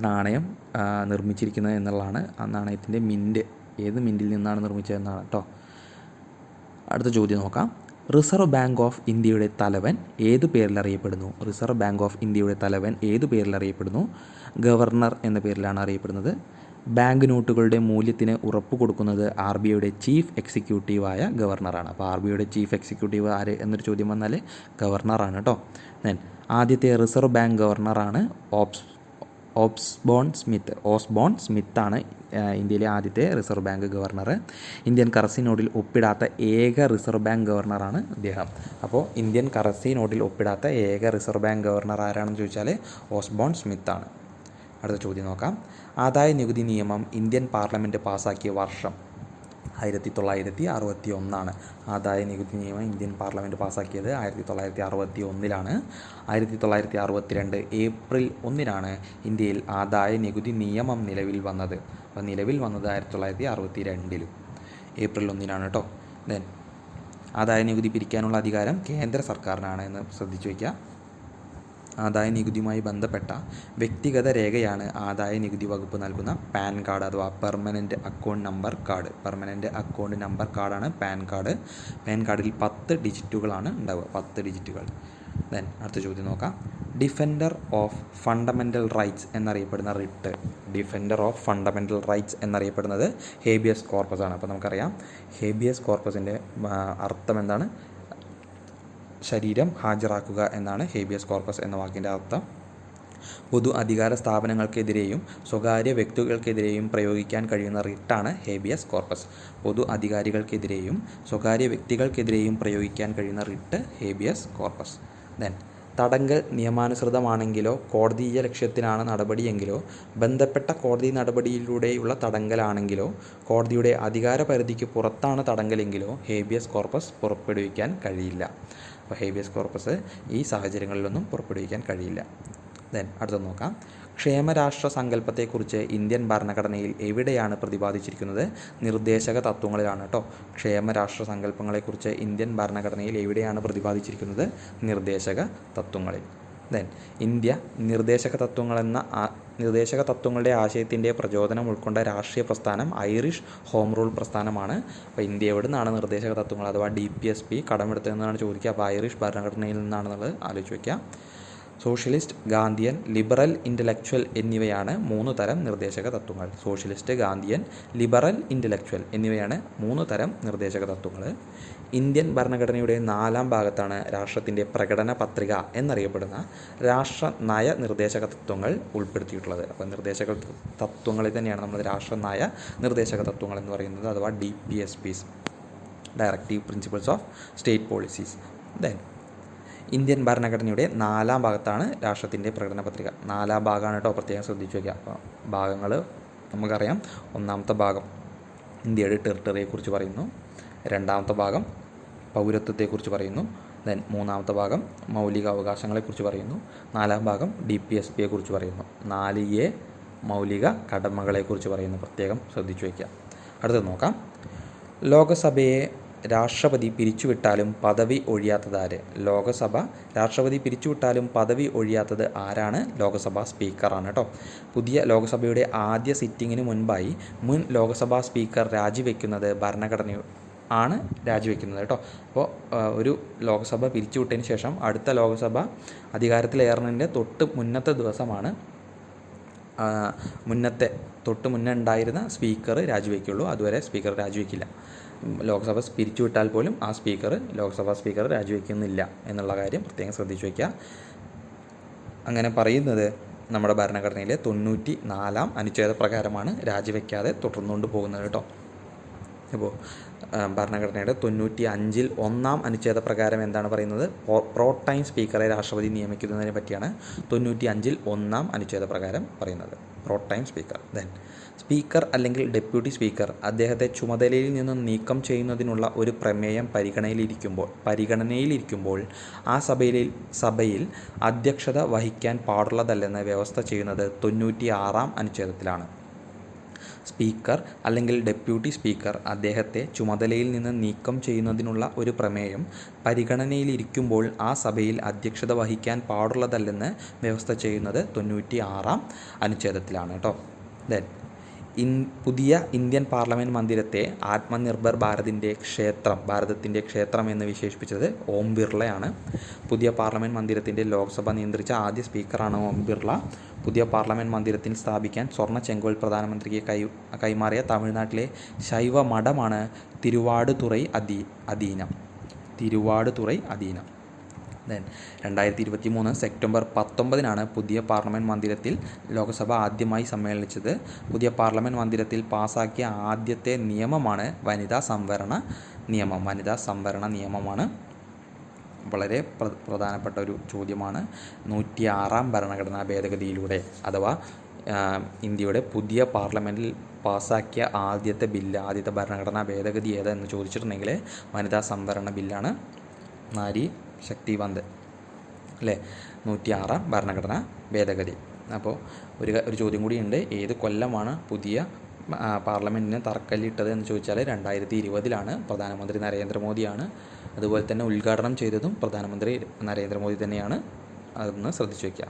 നാണയം നിർമ്മിച്ചിരിക്കുന്നത് എന്നുള്ളതാണ്. ആ നാണയത്തിൻ്റെ മിൻറ്റ് ഏത് മിൻറ്റിൽ നിന്നാണ് നിർമ്മിച്ചതെന്നാണ് കേട്ടോ. അടുത്ത ചോദ്യം നോക്കാം. റിസർവ് ബാങ്ക് ഓഫ് ഇന്ത്യയുടെ തലവൻ ഏത് പേരിൽ അറിയപ്പെടുന്നു? റിസർവ് ബാങ്ക് ഓഫ് ഇന്ത്യയുടെ തലവൻ ഏത് പേരിൽ അറിയപ്പെടുന്നു? ഗവർണർ എന്ന പേരിലാണ് അറിയപ്പെടുന്നത്. ബാങ്ക് നോട്ടുകളുടെ മൂല്യത്തിന് ഉറപ്പ് കൊടുക്കുന്നത് RBIയുടെ ചീഫ് എക്സിക്യൂട്ടീവായ ഗവർണറാണ്. അപ്പോൾ RBIയുടെ ചീഫ് എക്സിക്യൂട്ടീവ് ആര് എന്നൊരു ചോദ്യം വന്നാൽ ഗവർണറാണ് കേട്ടോ. ദെൻ ആദ്യത്തെ റിസർവ് ബാങ്ക് ഗവർണറാണ് ഓസ്ബോൺ സ്മിത്താണ് ഇന്ത്യയിലെ ആദ്യത്തെ reserve bank governor. Indian currency നോട്ടിൽ ഒപ്പിടാത്ത ഏക റിസർവ് ബാങ്ക് ഗവർണറാണ് ഇദ്ദേഹം. അപ്പോൾ ഇന്ത്യൻ കറൻസി നോട്ടിൽ ഒപ്പിടാത്ത ഏക റിസർവ് ബാങ്ക് ഗവർണർ ആരാണെന്ന് ചോദിച്ചാൽ ഓസ്ബോൺ സ്മിത്താണ്. അടുത്ത ചോദ്യം നോക്കാം. ആദായ നികുതി നിയമം ഇന്ത്യൻ പാർലമെൻറ്റ് പാസ്സാക്കിയ വർഷം? 1961 ആദായ നികുതി നിയമം ഇന്ത്യൻ പാർലമെൻറ്റ് പാസ്സാക്കിയത് 1961. 1962 ഏപ്രിൽ 1 ഇന്ത്യയിൽ ആദായ നികുതി നിയമം നിലവിൽ വന്നത്. അപ്പോൾ നിലവിൽ വന്നത് 1962 ഏപ്രിൽ 1 കേട്ടോ. ദെൻ ആദായ നികുതി പിരിക്കാനുള്ള അധികാരം കേന്ദ്ര സർക്കാരിനാണ് എന്ന് ശ്രദ്ധിച്ചു വയ്ക്കുക. ആദായ നികുതിയുമായി ബന്ധപ്പെട്ട വ്യക്തിഗത രേഖയാണ് ആദായ നികുതി വകുപ്പ് നൽകുന്ന പാൻ കാർഡ് അഥവാ permanent account number card. Permanent account number കാർഡാണ് പാൻ കാർഡ്. പാൻ കാർഡിൽ 10 ഡിജിറ്റുകളാണ് ഉണ്ടാവുക, 10 ഡിജിറ്റുകൾ. ദെൻ അടുത്ത ചോദ്യം നോക്കാം. ഡിഫൻഡർ ഓഫ് ഫണ്ടമെൻ്റൽ റൈറ്റ്സ് എന്നറിയപ്പെടുന്ന writ. Defender of fundamental rights എന്നറിയപ്പെടുന്നത് ഹേബിയസ് കോർപ്പസ് ആണ്. അപ്പോൾ നമുക്കറിയാം ഹേബിയസ് കോർപ്പസിൻ്റെ അർത്ഥം എന്താണ്? ശരീരം ഹാജരാക്കുക എന്നാണ് ഹേബിയസ് കോർപ്പസ് എന്ന വാക്കിൻ്റെ അർത്ഥം. പൊതു അധികാര സ്ഥാപനങ്ങൾക്കെതിരെയും സ്വകാര്യ വ്യക്തികൾക്കെതിരെയും പ്രയോഗിക്കാൻ കഴിയുന്ന റിട്ടാണ് ഹേബിയസ് കോർപ്പസ്. പൊതു അധികാരികൾക്കെതിരെയും സ്വകാര്യ വ്യക്തികൾക്കെതിരെയും പ്രയോഗിക്കാൻ കഴിയുന്ന റിട്ട് ഹേബിയസ് കോർപ്പസ്. ദെൻ തടങ്കൽ നിയമാനുസൃതമാണെങ്കിലോ കോടതീയ ലക്ഷ്യത്തിനാണ് നടപടിയെങ്കിലോ ബന്ധപ്പെട്ട കോടതി നടപടിയിലൂടെയുള്ള തടങ്കലാണെങ്കിലോ കോടതിയുടെ അധികാര പരിധിക്ക് പുറത്താണ് തടങ്കലെങ്കിലോ ഹേബിയസ് കോർപ്പസ് പുറപ്പെടുവിക്കാൻ കഴിയില്ല. അപ്പോൾ ഹേബിയസ് കോർപ്പസ് ഈ സാഹചര്യങ്ങളിലൊന്നും പുറപ്പെടുവിക്കാൻ കഴിയില്ല. ദെൻ അടുത്ത നോക്കാം. ക്ഷേമരാഷ്ട്ര സങ്കല്പത്തെക്കുറിച്ച് ഇന്ത്യൻ ഭരണഘടനയിൽ എവിടെയാണ് പ്രതിപാദിച്ചിരിക്കുന്നത്? നിർദ്ദേശക തത്വങ്ങളിലാണ് കേട്ടോ. ക്ഷേമരാഷ്ട്ര സങ്കല്പങ്ങളെക്കുറിച്ച് ഇന്ത്യൻ ഭരണഘടനയിൽ എവിടെയാണ് പ്രതിപാദിച്ചിരിക്കുന്നത്? നിർദ്ദേശക തത്വങ്ങളിൽ. ദെൻ ഇന്ത്യ നിർദ്ദേശക തത്വങ്ങളുടെ ആശയത്തിൻ്റെ പ്രചോദനം ഉൾക്കൊണ്ട രാഷ്ട്രീയ പ്രസ്ഥാനം ഐറിഷ് ഹോം റൂൾ പ്രസ്ഥാനമാണ്. അപ്പോൾ ഇന്ത്യ എവിടെ നിന്നാണ് നിർദ്ദേശക തത്വങ്ങൾ അഥവാ DPSP കടമെടുത്തതെന്നാണ് ചോദിക്കുക. അപ്പോൾ ഐറിഷ് ഭരണഘടനയിൽ നിന്നാണെന്നുള്ളത് ആലോചിച്ച് വയ്ക്കുക. സോഷ്യലിസ്റ്റ്, ഗാന്ധിയൻ, ലിബറൽ, ഇൻ്റലക്ച്വൽ എന്നിവയാണ് 3 തരം നിർദ്ദേശക തത്വങ്ങൾ. സോഷ്യലിസ്റ്റ്, ഗാന്ധിയൻ, ലിബറൽ, ഇൻ്റലക്ച്വൽ എന്നിവയാണ് 3 തരം നിർദ്ദേശക തത്വങ്ങൾ. ഇന്ത്യൻ ഭരണഘടനയുടെ 4-ാം ഭാഗത്താണ് രാഷ്ട്രത്തിൻ്റെ പ്രകടന പത്രിക എന്നറിയപ്പെടുന്ന രാഷ്ട്ര നയ നിർദ്ദേശക തത്വങ്ങൾ ഉൾപ്പെടുത്തിയിട്ടുള്ളത്. അപ്പോൾ നിർദ്ദേശക തത്വങ്ങളിൽ തന്നെയാണ് നമ്മൾ രാഷ്ട്ര നയ നിർദ്ദേശക തത്വങ്ങൾ എന്ന് പറയുന്നത് അഥവാ DPSPs, directive principles of state policies. Then Indian ഭരണഘടനയുടെ 4-ാം ഭാഗത്താണ് രാഷ്ട്രത്തിൻ്റെ പ്രകടന പത്രിക. 4-ാം ഭാഗമാണ് കേട്ടോ, പ്രത്യേകം ശ്രദ്ധിച്ചു വയ്ക്കുക. അപ്പോൾ ഭാഗങ്ങൾ നമുക്കറിയാം. 1-ാമത്തെ ഭാഗം ഇന്ത്യയുടെ ടെറിട്ടറിയെക്കുറിച്ച് പറയുന്നു. 2-ാമത്തെ ഭാഗം പൗരത്വത്തെക്കുറിച്ച് പറയുന്നു. ദെൻ 3-ാമത്തെ ഭാഗം മൗലിക അവകാശങ്ങളെക്കുറിച്ച് പറയുന്നു. 4-ാം ഭാഗം DPSPയെക്കുറിച്ച് പറയുന്നു. 4A മൗലിക കടമകളെക്കുറിച്ച് പറയുന്നു. പ്രത്യേകം ശ്രദ്ധിച്ചു വയ്ക്കുക. അടുത്തത് നോക്കാം. ലോകസഭയെ രാഷ്ട്രപതി പിരിച്ചുവിട്ടാലും പദവി ഒഴിയാത്തതാര്? ലോകസഭ രാഷ്ട്രപതി പിരിച്ചുവിട്ടാലും പദവി ഒഴിയാത്തത് ആരാണ്? ലോകസഭാ സ്പീക്കറാണ് കേട്ടോ. പുതിയ ലോകസഭയുടെ ആദ്യ സിറ്റിങ്ങിന് മുൻപായി മുൻ ലോകസഭാ സ്പീക്കർ രാജിവെക്കുന്നത് ആണ് രാജിവെക്കുന്നത് കേട്ടോ. അപ്പോൾ ഒരു ലോകസഭ പിരിച്ചുവിട്ടതിന് ശേഷം അടുത്ത ലോകസഭ അധികാരത്തിലേറുന്നതിൻ്റെ മുന്നത്തെ ദിവസമാണ് തൊട്ട് മുന്നേ ഉണ്ടായിരുന്ന സ്പീക്കർ രാജിവെക്കുള്ളൂ. അതുവരെ സ്പീക്കർ രാജിവെക്കില്ല. ലോക്സഭ പിരിച്ചുവിട്ടാൽ പോലും ആ ലോക്സഭാ സ്പീക്കർ രാജിവെക്കുന്നില്ല എന്നുള്ള കാര്യം പ്രത്യേകം ശ്രദ്ധിച്ചു വയ്ക്കുക. അങ്ങനെ പറയുന്നത് നമ്മുടെ ഭരണഘടനയിലെ 94-ാം അനുച്ഛേദ പ്രകാരമാണ് രാജിവെക്കാതെ തുടർന്നുകൊണ്ട് പോകുന്നത് കേട്ടോ. അപ്പോൾ ഭരണഘടനയുടെ 95-ൽ 1-ാം അനുച്ഛേദ പ്രകാരം എന്താണ് പറയുന്നത്? പ്രോ ടൈം സ്പീക്കറെ രാഷ്ട്രപതി നിയമിക്കുന്നതിനെ പറ്റിയാണ് 95-ൽ 1-ാം അനുച്ഛേദ പ്രകാരം പറയുന്നത്. Pro time speaker. Then speaker അല്ലെങ്കിൽ ഡെപ്യൂട്ടി സ്പീക്കർ അദ്ദേഹത്തെ ചുമതലയിൽ നിന്ന് നീക്കം ചെയ്യുന്നതിനുള്ള ഒരു പ്രമേയം പരിഗണനയിലിരിക്കുമ്പോൾ ആ സഭയിൽ അധ്യക്ഷത വഹിക്കാൻ പാടുള്ളതല്ലെന്ന് വ്യവസ്ഥ ചെയ്യുന്നത് 96-ാം അനുച്ഛേദത്തിലാണ്. സ്പീക്കർ അല്ലെങ്കിൽ ഡെപ്യൂട്ടി സ്പീക്കർ അദ്ദേഹത്തെ ചുമതലയിൽ നിന്ന് നീക്കം ചെയ്യുന്നതിനുള്ള ഒരു പ്രമേയം പരിഗണനയിലിരിക്കുമ്പോൾ ആ സഭയിൽ അധ്യക്ഷത വഹിക്കാൻ പാടുള്ളതല്ലെന്ന് വ്യവസ്ഥ ചെയ്യുന്നത് 96-ാം അനുച്ഛേദത്തിലാണ് കേട്ടോ. ദെൻ പുതിയ ഇന്ത്യൻ പാർലമെൻറ്റ് മന്ദിരത്തെ ആത്മനിർഭർ ഭാരതത്തിൻ്റെ ക്ഷേത്രം എന്ന് വിശേഷിപ്പിച്ചത് ഓം ബിർളയാണ്. പുതിയ പാർലമെൻറ്റ് മന്ദിരത്തിൻ്റെ ലോക്സഭ നിയന്ത്രിച്ച ആദ്യ സ്പീക്കറാണ് ഓം ബിർള. പുതിയ പാർലമെൻറ്റ് മന്ദിരത്തിൽ സ്ഥാപിക്കാൻ സ്വർണ്ണ ചെങ്കോൽ പ്രധാനമന്ത്രിക്ക് കൈമാറിയ തമിഴ്നാട്ടിലെ ശൈവ മഠമാണ് തിരുവാടുതുറൈ അധീനം. ദെൻ 2023 സെപ്റ്റംബർ 19 പുതിയ പാർലമെൻറ്റ് മന്ദിരത്തിൽ ലോക്സഭ ആദ്യമായി സമ്മേളിച്ചത്. പുതിയ പാർലമെൻറ്റ് മന്ദിരത്തിൽ പാസാക്കിയ ആദ്യത്തെ നിയമമാണ് വനിതാ സംവരണ നിയമമാണ്. വളരെ പ്രധാനപ്പെട്ട ഒരു ചോദ്യമാണ്. 106-ാം ഭരണഘടനാ ഭേദഗതിയിലൂടെ അഥവാ ഇന്ത്യയുടെ പുതിയ പാസ്സാക്കിയ ആദ്യത്തെ ഭരണഘടനാ ഭേദഗതി ഏതെന്ന് ചോദിച്ചിട്ടുണ്ടെങ്കിൽ വനിതാ സംവരണ ബില്ലാണ്, നാരി ശക്തി വന്ദൻ അല്ലേ, 106 ഭരണഘടനാ ഭേദഗതി. അപ്പോൾ ഒരു ചോദ്യം കൂടിയുണ്ട്, ഏത് കൊല്ലമാണ് പുതിയ പാർലമെൻറ്റിന് തറക്കല്ലിട്ടത് എന്ന് ചോദിച്ചാൽ 2020 പ്രധാനമന്ത്രി നരേന്ദ്രമോദിയാണ്. അതുപോലെ തന്നെ ഉദ്ഘാടനം ചെയ്തതും പ്രധാനമന്ത്രി നരേന്ദ്രമോദി തന്നെയാണ്. അതൊന്ന് ശ്രദ്ധിച്ചു വയ്ക്കുക.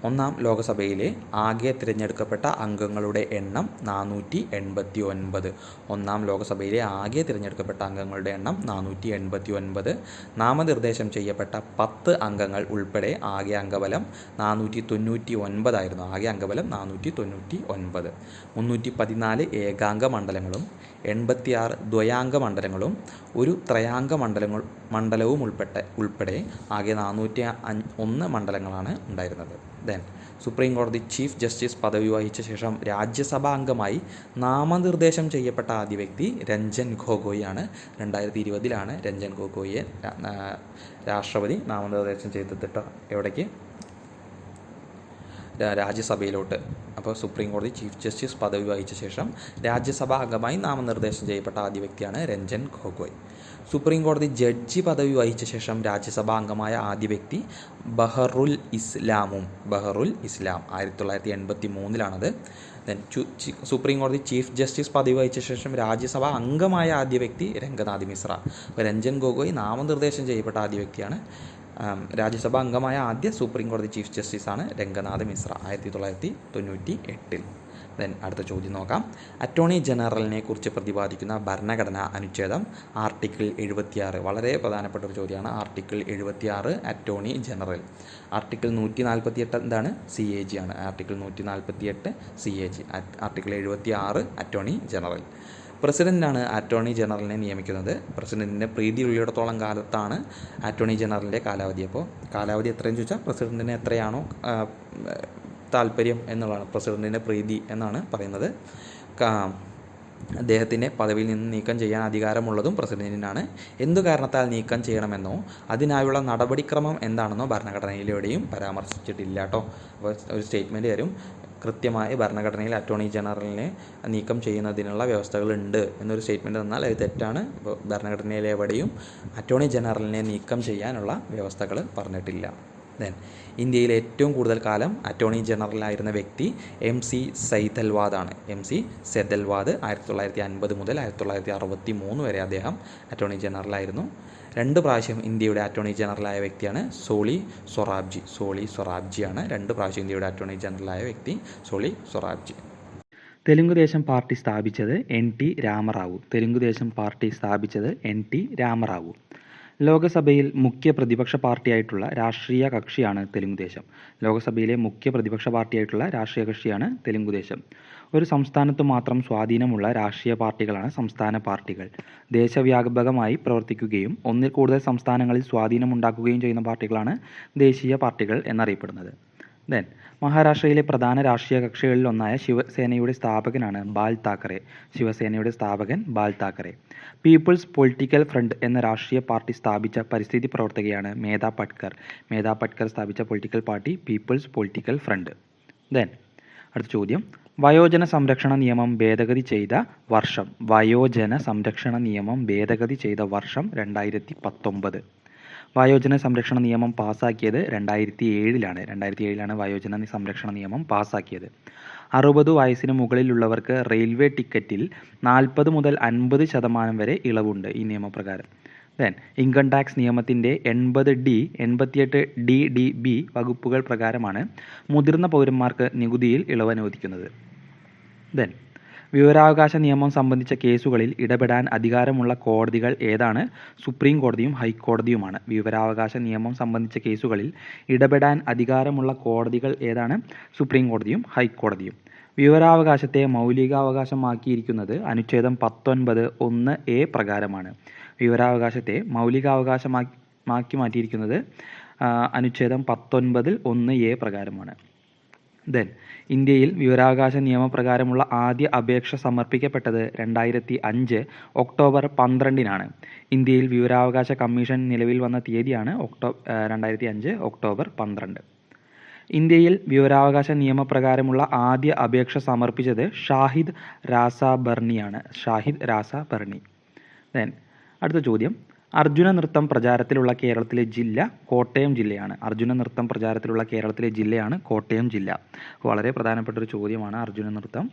ഒന്നാം ലോകസഭയിലെ ആകെ തിരഞ്ഞെടുക്കപ്പെട്ട അംഗങ്ങളുടെ എണ്ണം 489. ഒന്നാം ലോകസഭയിലെ ആകെ തിരഞ്ഞെടുക്കപ്പെട്ട അംഗങ്ങളുടെ എണ്ണം 489. നാമനിർദ്ദേശം ചെയ്യപ്പെട്ട 10 അംഗങ്ങൾ ഉൾപ്പെടെ ആകെ അംഗബലം 499 ആയിരുന്നു. ആകെ അംഗബലം 499. 314 ഏകാംഗ മണ്ഡലങ്ങളും 86 ദ്വയാംഗ മണ്ഡലങ്ങളും ഒരു ത്രയാംഗ മണ്ഡലവും ഉൾപ്പെടെ ആകെ 401 മണ്ഡലങ്ങളാണ് ഉണ്ടായിരുന്നത്. സുപ്രീം കോടതി ചീഫ് ജസ്റ്റിസ് പദവി വഹിച്ച ശേഷം രാജ്യസഭാ അംഗമായി നാമനിർദ്ദേശം ചെയ്യപ്പെട്ട ആദ്യ വ്യക്തി രഞ്ജൻ ഗൊഗോയ് ആണ്. 2020 രഞ്ജൻ ഗൊഗോയെ രാഷ്ട്രപതി നാമനിർദ്ദേശം ചെയ്തിട്ട് എവിടേക്ക്? രാജ്യസഭയിലോട്ട്. അപ്പോൾ സുപ്രീം കോടതി ചീഫ് ജസ്റ്റിസ് പദവി വഹിച്ച ശേഷം രാജ്യസഭാ അംഗമായി നാമനിർദ്ദേശം ചെയ്യപ്പെട്ട ആദ്യ വ്യക്തിയാണ് രഞ്ജൻ ഗൊഗോയ്. സുപ്രീം കോടതി ജഡ്ജി പദവി വഹിച്ച ശേഷം രാജ്യസഭാ അംഗമായ ആദ്യ വ്യക്തി ബഹറുൽ ഇസ്ലാം 1983. സുപ്രീം കോടതി ചീഫ് ജസ്റ്റിസ് പദവി വഹിച്ച ശേഷം രാജ്യസഭാ അംഗമായ ആദ്യ വ്യക്തി രംഗനാഥ് മിശ്ര. അപ്പോൾ രഞ്ജൻ ഗൊഗോയ് നാമനിർദ്ദേശം ചെയ്യപ്പെട്ട ആദ്യ വ്യക്തിയാണ്. രാജ്യസഭാ അംഗമായ ആദ്യ സുപ്രീം കോടതി ചീഫ് ജസ്റ്റിസാണ് രംഗനാഥ് മിശ്ര 1998. അടുത്ത ചോദ്യം നോക്കാം. അറ്റോർണി ജനറലിനെ കുറിച്ച് പ്രതിപാദിക്കുന്ന ഭരണഘടനാ അനുച്ഛേദം ആർട്ടിക്കിൾ 76. വളരെ പ്രധാനപ്പെട്ട ഒരു ചോദ്യമാണ് ആർട്ടിക്കിൾ 76 അറ്റോർണി ജനറൽ. ആർട്ടിക്കിൾ 148 എന്താണ്? CAG ആണ്. Article 148 CAG. Article 76 attorney general. പ്രസിഡൻ്റാണ് അറ്റോർണി ജനറലിനെ നിയമിക്കുന്നത്. പ്രസിഡൻറ്റിൻ്റെ പ്രീതിയുള്ളിടത്തോളം കാലത്താണ് അറ്റോർണി ജനറലിൻ്റെ കാലാവധി. അപ്പോൾ കാലാവധി എത്രയെന്ന് ചോദിച്ചാൽ പ്രസിഡൻറ്റിന് എത്രയാണോ താല്പര്യം എന്നുള്ളതാണ്. പ്രസിഡൻറ്റിൻ്റെ പ്രീതി എന്നാണ് പറയുന്നത്. അദ്ദേഹത്തിൻ്റെ പദവിയിൽ നിന്ന് നീക്കം ചെയ്യാൻ അധികാരമുള്ളതും പ്രസിഡൻറ്റിനാണ്. എന്തു കാരണത്താൽ നീക്കം ചെയ്യണമെന്നോ അതിനായുള്ള നടപടിക്രമം എന്താണെന്നോ ഭരണഘടനയിലെവിടെയും പരാമർശിച്ചിട്ടില്ല കേട്ടോ. അപ്പോൾ ഒരു സ്റ്റേറ്റ്മെൻറ്റ് തരും, കൃത്യമായി ഭരണഘടനയിൽ അറ്റോർണി ജനറലിനെ നീക്കം ചെയ്യുന്നതിനുള്ള വ്യവസ്ഥകളുണ്ട് എന്നൊരു സ്റ്റേറ്റ്മെൻറ്റ് തന്നാൽ അത് തെറ്റാണ്. ഇപ്പോൾ ഭരണഘടനയിലെവിടെയും അറ്റോർണി ജനറലിനെ നീക്കം ചെയ്യാനുള്ള വ്യവസ്ഥകൾ പറഞ്ഞിട്ടില്ല. ഇന്ത്യയിൽ ഏറ്റവും കൂടുതൽ കാലം അറ്റോർണി ജനറലായിരുന്ന വ്യക്തി MC സെയ്തൽവാദ് ആണ്. MC സെയ്തൽവാദ് 1950 മുതൽ 1963 വരെ അദ്ദേഹം അറ്റോർണി ജനറലായിരുന്നു. 2 പ്രാവശ്യം ഇന്ത്യയുടെ അറ്റോർണി ജനറലായ വ്യക്തിയാണ് സോളി സൊറാബ്ജിയാണ്. 2 പ്രാവശ്യം ഇന്ത്യയുടെ അറ്റോർണി ജനറലായ വ്യക്തി സോളി സൊറാബ്ജി. തെലുങ്കുദേശം പാർട്ടി സ്ഥാപിച്ചത് NT രാമറാവു. ലോകസഭയിൽ മുഖ്യ പ്രതിപക്ഷ പാർട്ടിയായിട്ടുള്ള രാഷ്ട്രീയ കക്ഷിയാണ് തെലുങ്കുദേശം. ലോകസഭയിലെ മുഖ്യ പ്രതിപക്ഷ പാർട്ടിയായിട്ടുള്ള രാഷ്ട്രീയ കക്ഷിയാണ് തെലുങ്കുദേശം. ഒരു സംസ്ഥാനത്ത് മാത്രം സ്വാധീനമുള്ള രാഷ്ട്രീയ പാർട്ടികളാണ് സംസ്ഥാന പാർട്ടികൾ. ദേശവ്യാപകമായി പ്രവർത്തിക്കുകയും ഒന്നിൽ കൂടുതൽ സംസ്ഥാനങ്ങളിൽ സ്വാധീനമുണ്ടാക്കുകയും ചെയ്യുന്ന പാർട്ടികളാണ് ദേശീയ പാർട്ടികൾ എന്നറിയപ്പെടുന്നത്. മഹാരാഷ്ട്രയിലെ പ്രധാന രാഷ്ട്രീയ കക്ഷികളിൽ ഒന്നായ ശിവസേനയുടെ സ്ഥാപകനാണ് Bal Thackeray. People's political front എന്ന രാഷ്ട്രീയ പാർട്ടി സ്ഥാപിച്ച പരിസ്ഥിതി പ്രവർത്തകയാണ് മേധാ പട്കർ സ്ഥാപിച്ച political party people's political front. അടുത്ത ചോദ്യം, വയോജന സംരക്ഷണ നിയമം ഭേദഗതി ചെയ്ത വർഷം. 2019. വയോജന സംരക്ഷണ നിയമം പാസ്സാക്കിയത് 2007. 2007 വയോജന സംരക്ഷണ നിയമം പാസ്സാക്കിയത്. 60 വയസ്സിന് മുകളിലുള്ളവർക്ക് റെയിൽവേ ടിക്കറ്റിൽ 40 മുതൽ 50% വരെ ഇളവുണ്ട് ഈ നിയമപ്രകാരം. ഇൻകം ടാക്സ് നിയമത്തിൻ്റെ 80D, 88DDB വകുപ്പുകൾ പ്രകാരമാണ് മുതിർന്ന പൗരന്മാർക്ക് നികുതിയിൽ ഇളവ് അനുവദിക്കുന്നത്. വിവരാവകാശ നിയമം സംബന്ധിച്ച കേസുകളിൽ ഇടപെടാൻ അധികാരമുള്ള കോടതികൾ ഏതാണ്? സുപ്രീം കോടതിയും ഹൈക്കോടതിയുമാണ്. വിവരാവകാശ നിയമം സംബന്ധിച്ച കേസുകളിൽ ഇടപെടാൻ അധികാരമുള്ള കോടതികൾ ഏതാണ്? സുപ്രീം കോടതിയും ഹൈക്കോടതിയും. വിവരാവകാശത്തെ മൗലികാവകാശമാക്കിയിരിക്കുന്നത് അനുച്ഛേദം 19(1)(a) പ്രകാരമാണ്. വിവരാവകാശത്തെ മൗലികാവകാശമാക്കി മാറ്റിയിരിക്കുന്നത് അനുച്ഛേദം 19(1)(a) പ്രകാരമാണ്. ഇന്ത്യയിൽ വിവരാവകാശ നിയമപ്രകാരമുള്ള ആദ്യ അപേക്ഷ സമർപ്പിക്കപ്പെട്ടത് 2005 ഒക്ടോബർ 12-നാണ്. ഇന്ത്യയിൽ വിവരാവകാശ കമ്മീഷൻ നിലവിൽ വന്ന തീയതിയാണ് 2005 ഒക്ടോബർ 12. ഇന്ത്യയിൽ വിവരാവകാശ നിയമപ്രകാരമുള്ള ആദ്യ അപേക്ഷ സമർപ്പിച്ചത് ഷാഹിദ് രാസാബർണിയാണ്. ഷാഹിദ് രാസാബർണി. ദെൻ അടുത്ത ചോദ്യം, അർജുന നൃത്തം പ്രചാരത്തിലുള്ള കേരളത്തിലെ ജില്ല കോട്ടയം ജില്ലയാണ്. അർജുന നൃത്തം പ്രചാരത്തിലുള്ള കേരളത്തിലെ ജില്ലയാണ് കോട്ടയം ജില്ല. വളരെ പ്രധാനപ്പെട്ട ഒരു ചോദ്യമാണ് അർജുന നൃത്തം.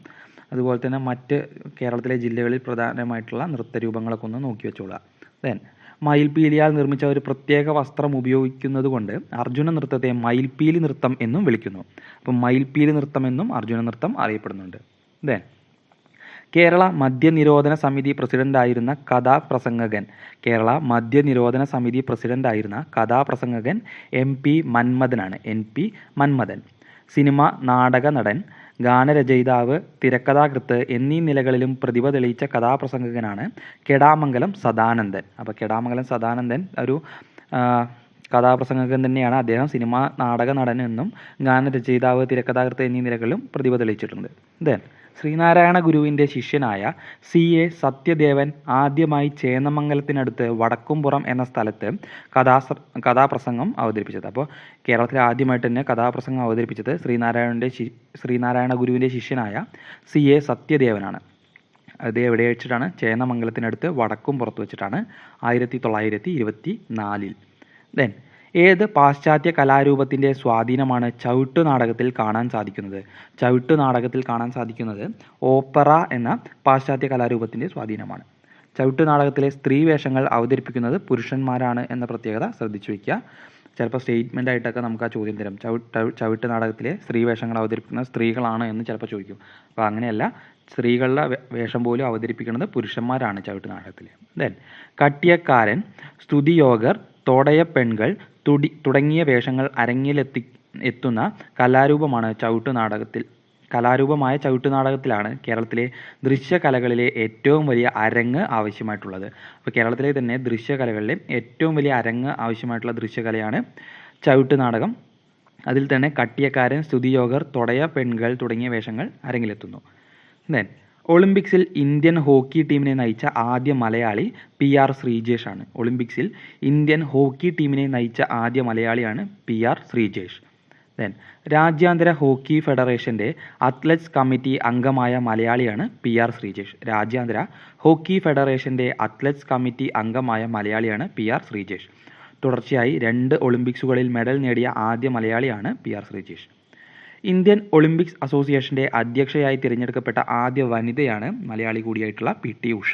അതുപോലെ തന്നെ മറ്റ് കേരളത്തിലെ ജില്ലകളിൽ പ്രധാനമായിട്ടുള്ള നൃത്തരൂപങ്ങളൊക്കെ ഒന്ന് നോക്കി വെച്ചോളുക. ദെൻ മയിൽപീലിയാൽ നിർമ്മിച്ച ഒരു പ്രത്യേക വസ്ത്രം ഉപയോഗിക്കുന്നത് കൊണ്ട് അർജുന നൃത്തത്തെ മയിൽപീലി നൃത്തം എന്നും വിളിക്കുന്നു. അപ്പം മയിൽപീലി നൃത്തം എന്നും അർജുന നൃത്തം അറിയപ്പെടുന്നുണ്ട്. ദെൻ കേരള മദ്യനിരോധന സമിതി പ്രസിഡന്റായിരുന്ന കഥാപ്രസംഗകൻ. കേരള മദ്യനിരോധന സമിതി പ്രസിഡന്റായിരുന്ന കഥാപ്രസംഗകൻ MP മന്മഥനാണ്. MP മന്മഥൻ. സിനിമ, നാടക നടൻ, ഗാനരചയിതാവ്, തിരക്കഥാകൃത്ത് എന്നീ നിലകളിലും പ്രതിഭ തെളിയിച്ച കഥാപ്രസംഗകനാണ് കെടാമംഗലം സദാനന്ദൻ. അപ്പോൾ കെടാമംഗലം സദാനന്ദൻ ഒരു കഥാപ്രസംഗകൻ തന്നെയാണ്. അദ്ദേഹം സിനിമ, നാടക നടൻ എന്നും ഗാനരചയിതാവ്, തിരക്കഥാകൃത്ത് എന്നീ നിലകളിലും പ്രതിഭ തെളിയിച്ചിട്ടുണ്ട്. ദെൻ ശ്രീനാരായണ ഗുരുവിൻ്റെ ശിഷ്യനായ CA സത്യദേവൻ ആദ്യമായി ചേന്നമംഗലത്തിനടുത്ത് വടക്കുംപുറം എന്ന സ്ഥലത്ത് കഥാപ്രസംഗം അവതരിപ്പിച്ചത്. അപ്പോൾ കേരളത്തിൽ ആദ്യമായിട്ട് തന്നെ കഥാപ്രസംഗം അവതരിപ്പിച്ചത് ശ്രീനാരായണ ഗുരുവിൻ്റെ ശിഷ്യനായ CA സത്യദേവനാണ്. അത് എവിടെ വെച്ചിട്ടാണ്? ചേന്നമംഗലത്തിനടുത്ത് വടക്കുംപുറത്ത് വെച്ചിട്ടാണ് 1924. ദെൻ ഏത് പാശ്ചാത്യ കലാരൂപത്തിൻ്റെ സ്വാധീനമാണ് ചവിട്ടു നാടകത്തിൽ കാണാൻ സാധിക്കുന്നത്? ചവിട്ടു നാടകത്തിൽ കാണാൻ സാധിക്കുന്നത് ഓപ്പറ എന്ന പാശ്ചാത്യ കലാരൂപത്തിൻ്റെ സ്വാധീനമാണ്. ചവിട്ടു നാടകത്തിലെ സ്ത്രീ വേഷങ്ങൾ അവതരിപ്പിക്കുന്നത് പുരുഷന്മാരാണ് എന്ന പ്രത്യേകത ശ്രദ്ധിച്ചു വയ്ക്കുക. ചിലപ്പോൾ സ്റ്റേറ്റ്മെൻ്റ് ആയിട്ടൊക്കെ നമുക്ക് ആ ചോദ്യം തരും. ചവിട്ട് നാടകത്തിലെ സ്ത്രീ വേഷങ്ങൾ അവതരിപ്പിക്കുന്നത് സ്ത്രീകളാണ് എന്ന് ചിലപ്പോൾ ചോദിക്കും. അപ്പോൾ അങ്ങനെയല്ല, സ്ത്രീകളുടെ വേഷം പോലും അവതരിപ്പിക്കുന്നത് പുരുഷന്മാരാണ് ചവിട്ട് നാടകത്തിൽ. ദെൻ കട്ടിയക്കാരൻ, സ്തുതിയോഗർ, തോടയപ്പെൺകൾ തുടങ്ങിയ വേഷങ്ങൾ എത്തുന്ന കലാരൂപമായ ചവിട്ടു നാടകത്തിലാണ് കേരളത്തിലെ ദൃശ്യകലകളിലെ ഏറ്റവും വലിയ അരങ്ങ് ആവശ്യമായിട്ടുള്ളത്. അപ്പോൾ കേരളത്തിലെ തന്നെ ദൃശ്യകലകളിലെ ഏറ്റവും വലിയ അരങ്ങ് ആവശ്യമായിട്ടുള്ള ദൃശ്യകലയാണ് ചവിട്ടു നാടകം. അതിൽ തന്നെ കട്ടിയക്കാരൻ, സ്തുതിയോഗർ, തൊടയ പെൺകൾ തുടങ്ങിയ വേഷങ്ങൾ അരങ്ങിലെത്തുന്നു. ദെൻ ഒളിമ്പിക്സിൽ ഇന്ത്യൻ ഹോക്കി ടീമിനെ നയിച്ച ആദ്യ മലയാളി PR ശ്രീജേഷ് ആണ്. ഒളിമ്പിക്സിൽ ഇന്ത്യൻ ഹോക്കി ടീമിനെ നയിച്ച ആദ്യ മലയാളിയാണ് PR ശ്രീജേഷ്. ദെൻ രാജ്യാന്തര ഹോക്കി ഫെഡറേഷൻ്റെ അത്ലറ്റ്സ് കമ്മിറ്റി അംഗമായ മലയാളിയാണ് PR ശ്രീജേഷ്. രാജ്യാന്തര ഹോക്കി ഫെഡറേഷൻ്റെ അത്ലറ്റ്സ് കമ്മിറ്റി അംഗമായ മലയാളിയാണ് PR ശ്രീജേഷ്. തുടർച്ചയായി 2 ഒളിമ്പിക്സുകളിൽ മെഡൽ നേടിയ ആദ്യ മലയാളിയാണ് PR ശ്രീജേഷ്. ഇന്ത്യൻ ഒളിമ്പിക്സ് അസോസിയേഷൻ്റെ അധ്യക്ഷയായി തിരഞ്ഞെടുക്കപ്പെട്ട ആദ്യ വനിതയാണ് മലയാളി കൂടിയായിട്ടുള്ള PT ഉഷ.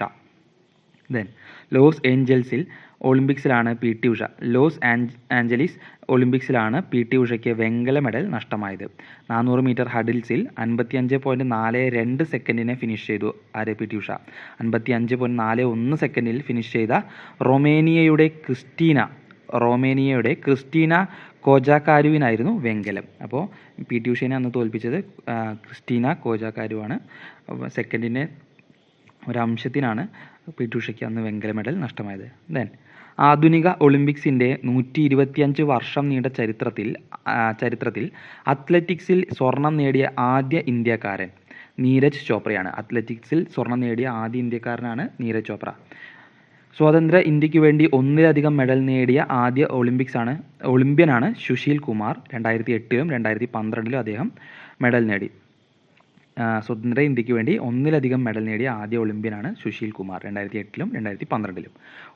ദെൻ ലോസ് ഏഞ്ചൽസിൽ ഒളിമ്പിക്സിലാണ് PT ഉഷ. ലോസ് ആഞ്ചലീസ് ഒളിമ്പിക്സിലാണ് PT ഉഷയ്ക്ക് വെങ്കല മെഡൽ നഷ്ടമായത്. 400 മീറ്റർ ഹഡിൽസിൽ 55.42 സെക്കൻഡിനെ ഫിനിഷ് ചെയ്തു PT ഉഷ. 55.41 സെക്കൻഡിൽ ഫിനിഷ് ചെയ്ത റൊമേനിയയുടെ ക്രിസ്റ്റീന കോജാക്കാരുവിനായിരുന്നു വെങ്കലം. അപ്പോൾ PT ഉഷേനെ അന്ന് തോൽപ്പിച്ചത് ക്രിസ്റ്റീന കോജാക്കാരുവാണ്. സെക്കൻഡിന് ഒരംശത്തിനാണ് PT ഉഷയ്ക്ക് അന്ന് വെങ്കല മെഡൽ നഷ്ടമായത്. ദെൻ ആധുനിക ഒളിമ്പിക്സിൻ്റെ 125 വർഷം നീണ്ട ചരിത്രത്തിൽ അത്ലറ്റിക്സിൽ സ്വർണം നേടിയ ആദ്യ ഇന്ത്യക്കാരൻ നീരജ് ചോപ്രയാണ്. അത്ലറ്റിക്സിൽ സ്വർണം നേടിയ ആദ്യ ഇന്ത്യക്കാരനാണ് നീരജ് ചോപ്ര. സ്വതന്ത്ര ഇന്ത്യക്ക് വേണ്ടി ഒന്നിലധികം മെഡൽ നേടിയ ആദ്യ ഒളിമ്പ്യനാണ് സുശീൽ കുമാർ. 2008 2012 അദ്ദേഹം മെഡൽ നേടി. സ്വതന്ത്ര ഇന്ത്യക്ക് വേണ്ടി ഒന്നിലധികം മെഡൽ നേടിയ ആദ്യ ഒളിമ്പ്യനാണ് സുശീൽ കുമാർ 2008 2012.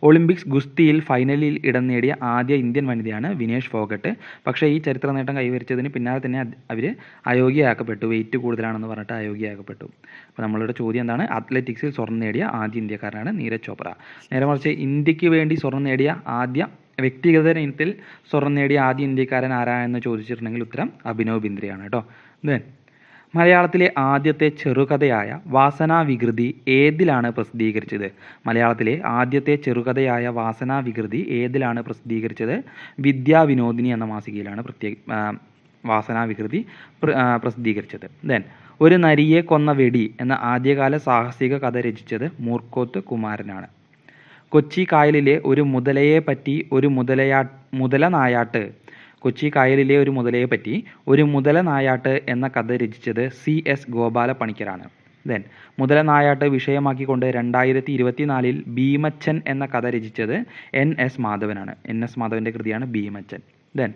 ഒളിമ്പിക്സ് ഗുസ്തിയിൽ ഫൈനലിൽ ഇടം നേടിയ ആദ്യ ഇന്ത്യൻ വനിതയാണ് വിനേഷ് ഫോഗട്ട്. പക്ഷേ ഈ ചരിത്ര നേട്ടം കൈവരിച്ചതിന് പിന്നാലെ തന്നെ അവർ അയോഗ്യയാക്കപ്പെട്ടു. വെയിറ്റ് കൂടുതലാണെന്ന് പറഞ്ഞിട്ട് അയോഗ്യയാക്കപ്പെട്ടു. അപ്പോൾ നമ്മളുടെ ചോദ്യം എന്താണ്? അത്ലറ്റിക്സിൽ സ്വർണ്ണം നേടിയ ആദ്യ ഇന്ത്യക്കാരനാണ് നീരജ് ചോപ്ര. നേരെ മറിച്ച് ഇന്ത്യക്ക് വേണ്ടി സ്വർണ്ണം നേടിയ ആദ്യ വ്യക്തിഗത ഇനത്തിൽ സ്വർണ്ണം നേടിയ ആദ്യ ഇന്ത്യക്കാരൻ ആരാണെന്ന് ചോദിച്ചിട്ടുണ്ടെങ്കിൽ ഉത്തരം അഭിനവ് ബിന്ദ്രയാണ് കേട്ടോ. ദെൻ മലയാളത്തിലെ ആദ്യത്തെ ചെറുകഥയായ വാസനാവികൃതി ഏതിലാണ് പ്രസിദ്ധീകരിച്ചത്? മലയാളത്തിലെ ആദ്യത്തെ ചെറുകഥയായ വാസനാവികൃതി ഏതിലാണ് പ്രസിദ്ധീകരിച്ചത്? വിദ്യാവിനോദിനി എന്ന മാസികയിലാണ് വാസനാവികൃതി പ്രസിദ്ധീകരിച്ചത്. ദെൻ ഒരു നരിയെ കൊന്ന വെടി എന്ന ആദ്യകാല സാഹസിക കഥ രചിച്ചത് മൂർക്കോത്ത് കുമാരനാണ്. കൊച്ചി കായലിലെ ഒരു മുതലയെപ്പറ്റി ഒരു മുതലനായാട്ട് എന്ന കഥ രചിച്ചത് CS ഗോപാലപണിക്കരാണ്. ദെൻ മുതലനായാട്ട് വിഷയമാക്കിക്കൊണ്ട് 2024 ഭീമച്ചൻ എന്ന കഥ രചിച്ചത് NS മാധവനാണ്. NS മാധവൻ്റെ കൃതിയാണ് ഭീമച്ചൻ. ദെൻ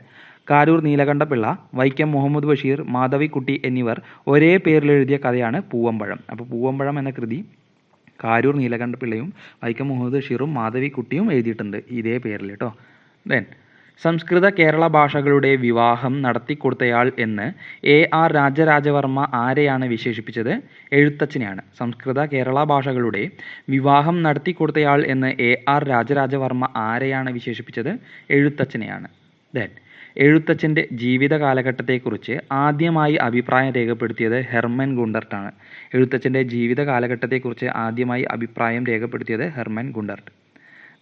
കാരൂർ നീലകണ്ഠപിള്ള, വൈക്കം മുഹമ്മദ് ബഷീർ, മാധവിക്കുട്ടി എന്നിവർ ഒരേ പേരിൽ എഴുതിയ കഥയാണ് പൂവമ്പഴം. അപ്പോൾ പൂവമ്പഴം എന്ന കൃതി കാരൂർ നീലകണ്ഠപിള്ളയും വൈക്കം മുഹമ്മദ് ബഷീറും മാധവിക്കുട്ടിയും എഴുതിയിട്ടുണ്ട് ഇതേ പേരിൽ കേട്ടോ. ദെൻ സംസ്കൃത കേരള ഭാഷകളുടെ വിവാഹം നടത്തിക്കൊടുത്തയാൾ എന്ന് AR രാജരാജവർമ്മ ആരെയാണ് വിശേഷിപ്പിച്ചത്? എഴുത്തച്ഛനെയാണ്. സംസ്കൃത കേരള ഭാഷകളുടെ വിവാഹം നടത്തിക്കൊടുത്തയാൾ എന്ന് AR രാജരാജവർമ്മ ആരെയാണ് വിശേഷിപ്പിച്ചത്? എഴുത്തച്ഛനെയാണ്. ദെൻ എഴുത്തച്ഛൻ്റെ ജീവിത കാലഘട്ടത്തെക്കുറിച്ച് ആദ്യമായി അഭിപ്രായം രേഖപ്പെടുത്തിയത് ഹെർമൻ ഗുണ്ടർട്ടാണ്. എഴുത്തച്ഛൻ്റെ ജീവിത കാലഘട്ടത്തെക്കുറിച്ച് ആദ്യമായി അഭിപ്രായം രേഖപ്പെടുത്തിയത് Hermann Gundert.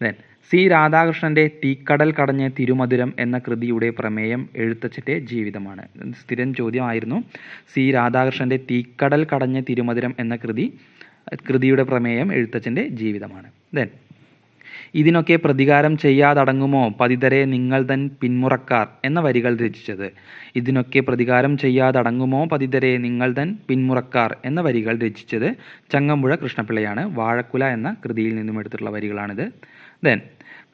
Then C. രാധാകൃഷ്ണൻ്റെ Theekkadal കടഞ്ഞ് തിരുമധുരം എന്ന കൃതിയുടെ പ്രമേയം എഴുത്തച്ഛൻ്റെ ജീവിതമാണ്. സ്ഥിരം ചോദ്യമായിരുന്നു. C. രാധാകൃഷ്ണൻ്റെ തീക്കടൽ കടഞ്ഞ് തിരുമധുരം എന്ന കൃതിയുടെ പ്രമേയം എഴുത്തച്ഛൻ്റെ ജീവിതമാണ്. ദെൻ ഇതിനൊക്കെ പ്രതികാരം ചെയ്യാതടങ്ങുമോ പതിതരെ നിങ്ങൾ തൻ പിന്മുറക്കാർ എന്ന വരികൾ രചിച്ചത്? ഇതിനൊക്കെ പ്രതികാരം ചെയ്യാതടങ്ങുമോ പതിതരെ നിങ്ങൾ തൻ പിന്മുറക്കാർ എന്ന വരികൾ രചിച്ചത് ചങ്ങമ്പുഴ കൃഷ്ണപിള്ളയാണ്. വാഴക്കുല എന്ന കൃതിയിൽ നിന്നും എടുത്തിട്ടുള്ള വരികളാണിത്. ദെൻ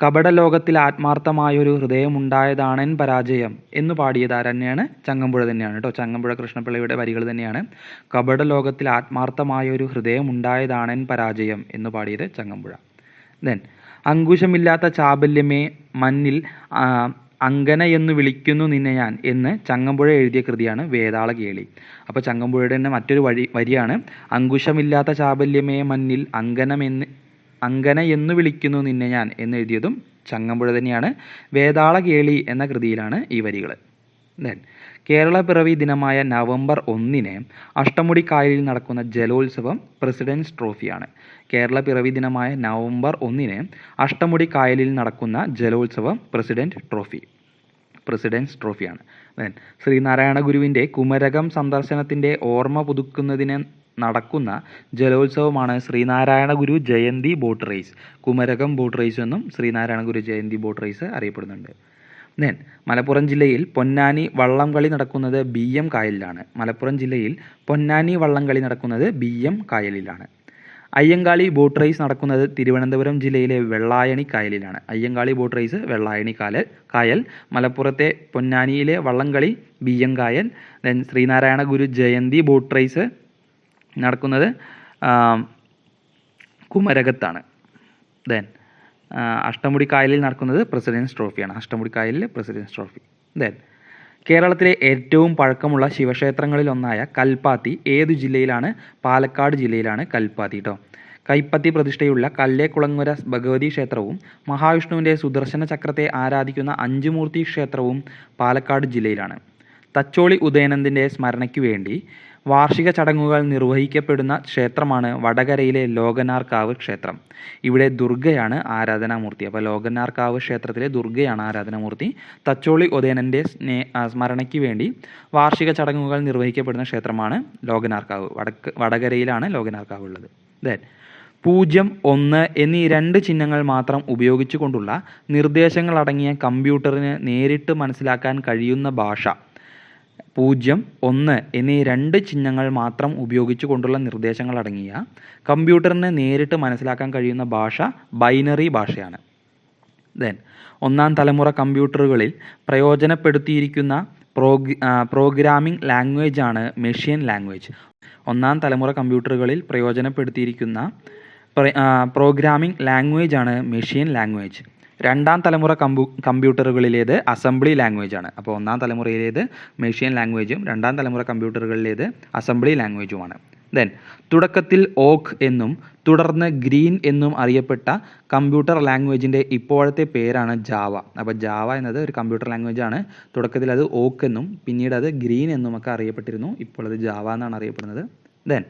കപടലോകത്തിൽ ആത്മാർത്ഥമായൊരു ഹൃദയമുണ്ടായതാണെൻ പരാജയം എന്ന് പാടിയത് ആരെന്നെയാണ്? ചങ്ങമ്പുഴ തന്നെയാണ് കേട്ടോ. ചങ്ങമ്പുഴ കൃഷ്ണപിള്ളയുടെ വരികൾ തന്നെയാണ്. കപടലോകത്തിൽ ആത്മാർത്ഥമായൊരു ഹൃദയമുണ്ടായതാണെൻ പരാജയം എന്ന് പാടിയത് ചങ്ങമ്പുഴ. ദെൻ അങ്കുശമില്ലാത്ത ചാബല്യമേ മന്നിൽ അങ്കനയെന്നു വിളിക്കുന്നു നിന്നെ ഞാൻ എന്ന് ചങ്ങമ്പുഴ എഴുതിയ കൃതിയാണ് വേതാളകേളി. അപ്പോൾ ചങ്ങമ്പുഴയുടെ തന്നെ മറ്റൊരു വരിയാണ് അങ്കുശമില്ലാത്ത ചാബല്യമേ മന്നിൽ അങ്കനയെന്നു വിളിക്കുന്നു നിന്നെ ഞാൻ എന്നെഴുതിയതും ചങ്ങമ്പുഴ തന്നെയാണ്. വേതാളകേളി എന്ന കൃതിയിലാണ് ഈ വരികൾ. ദെൻ കേരള പിറവി ദിനമായ നവംബർ 1 അഷ്ടമുടിക്കായലിൽ നടക്കുന്ന ജലോത്സവം പ്രസിഡൻസ് ട്രോഫിയാണ്. കേരള പിറവി ദിനമായ നവംബർ 1 അഷ്ടമുടിക്കായലിൽ നടക്കുന്ന ജലോത്സവം പ്രസിഡൻസ് ട്രോഫിയാണ്. ദെൻ ശ്രീനാരായണ ഗുരുവിൻ്റെ കുമരകം സന്ദർശനത്തിൻ്റെ ഓർമ്മ പുതുക്കുന്നതിന് നടക്കുന്ന ജലോത്സവമാണ് ശ്രീനാരായണ ഗുരു Jayanti boat race. Kumarakom boat race എന്നും ശ്രീനാരായണ ഗുരു ജയന്തി ബോട്ട് റേസ് അറിയപ്പെടുന്നുണ്ട്. ദെൻ മലപ്പുറം ജില്ലയിൽ പൊന്നാനി വള്ളംകളി നടക്കുന്നത് BM കായലിലാണ്. കായലിലാണ്. അയ്യങ്കാളി ബോട്ട് റേസ് നടക്കുന്നത് തിരുവനന്തപുരം ജില്ലയിലെ വെള്ളായണി കായലിലാണ്. അയ്യങ്കാളി ബോട്ട് റേസ് വെള്ളായണി കായൽ. മലപ്പുറത്തെ പൊന്നാനിയിലെ വള്ളംകളി BM കായൽ. ദെൻ ശ്രീനാരായണ ഗുരു ജയന്തി ബോട്ട് റേസ് നടക്കുന്നത് കുമരകത്താണ്. ദെൻ അഷ്ടമുടിക്കായലിൽ നടക്കുന്നത് പ്രസിഡൻസ് ട്രോഫിയാണ്. ദെൻ കേരളത്തിലെ ഏറ്റവും പഴക്കമുള്ള ശിവക്ഷേത്രങ്ങളിൽ ഒന്നായ കൽപ്പാത്തി ഏതു ജില്ലയിലാണ്? പാലക്കാട് ജില്ലയിലാണ് കൽപ്പാത്തി കേട്ടോ. കൈപ്പത്തി പ്രതിഷ്ഠയുള്ള കല്ലേക്കുളങ്ങര ഭഗവതി ക്ഷേത്രവും മഹാവിഷ്ണുവിൻ്റെ സുദർശന ചക്രത്തെ ആരാധിക്കുന്ന അഞ്ചുമൂർത്തി ക്ഷേത്രവും പാലക്കാട് ജില്ലയിലാണ്. തച്ചോളി ഉദയനന്ദൻ്റെ സ്മരണയ്ക്കു വേണ്ടി വാർഷിക ചടങ്ങുകൾ നിർവഹിക്കപ്പെടുന്ന ക്ഷേത്രമാണ് വടകരയിലെ ലോകനാർക്കാവ് ക്ഷേത്രം. ഇവിടെ ദുർഗയാണ് ആരാധനാമൂർത്തി. അപ്പോൾ ലോകനാർക്കാവ് ക്ഷേത്രത്തിലെ ദുർഗയാണ് ആരാധനാമൂർത്തി. തച്ചോളി ഉദയനൻ്റെ സ്മരണയ്ക്ക് വേണ്ടി വാർഷിക ചടങ്ങുകൾ നിർവഹിക്കപ്പെടുന്ന ക്ഷേത്രമാണ് ലോകനാർക്കാവ്. വടകരയിലാണ് ലോകനാർക്കാവ് ഉള്ളത്. ദെൻ 0, 1 എന്നീ 2 ചിഹ്നങ്ങൾ മാത്രം ഉപയോഗിച്ചുകൊണ്ടുള്ള നിർദ്ദേശങ്ങളടങ്ങിയ കമ്പ്യൂട്ടറിന് നേരിട്ട് മനസ്സിലാക്കാൻ കഴിയുന്ന ഭാഷ. 0, 1 എന്നീ 2 ചിഹ്നങ്ങൾ മാത്രം ഉപയോഗിച്ചുകൊണ്ടുള്ള നിർദ്ദേശങ്ങളടങ്ങിയ കമ്പ്യൂട്ടറിന് നേരിട്ട് മനസ്സിലാക്കാൻ കഴിയുന്ന ഭാഷ ബൈനറി ഭാഷയാണ്. ദെൻ ഒന്നാം തലമുറ കമ്പ്യൂട്ടറുകളിൽ പ്രയോജനപ്പെടുത്തിയിരിക്കുന്ന പ്രോഗ്രാമിംഗ് ലാംഗ്വേജ് ആണ് മെഷീൻ ലാംഗ്വേജ്. ഒന്നാം തലമുറ കമ്പ്യൂട്ടറുകളിൽ പ്രയോജനപ്പെടുത്തിയിരിക്കുന്ന പ്രോഗ്രാമിംഗ് ലാംഗ്വേജ് ആണ് മെഷീൻ ലാംഗ്വേജ്. രണ്ടാം തലമുറ കമ്പ്യൂട്ടറുകളിലേത് അസംബ്ലി ലാംഗ്വേജ് ആണ്. അപ്പോൾ ഒന്നാം തലമുറയിലേത് മെഷീൻ ലാംഗ്വേജും രണ്ടാം തലമുറ കമ്പ്യൂട്ടറുകളിലേത് അസംബ്ലി ലാംഗ്വേജുമാണ്. ദെൻ തുടക്കത്തിൽ ഓക്ക് എന്നും തുടർന്ന് ഗ്രീൻ എന്നും അറിയപ്പെട്ട കമ്പ്യൂട്ടർ ലാംഗ്വേജിൻ്റെ ഇപ്പോഴത്തെ പേരാണ് ജാവ. അപ്പോൾ ജാവ എന്നത് ഒരു കമ്പ്യൂട്ടർ ലാംഗ്വേജ് ആണ്. തുടക്കത്തിൽ അത് ഓക്ക് എന്നും പിന്നീട് അത് ഗ്രീൻ എന്നും ഒക്കെ അറിയപ്പെട്ടിരുന്നു. ഇപ്പോൾ അത് ജാവ എന്നാണ് അറിയപ്പെടുന്നത്. ദെൻ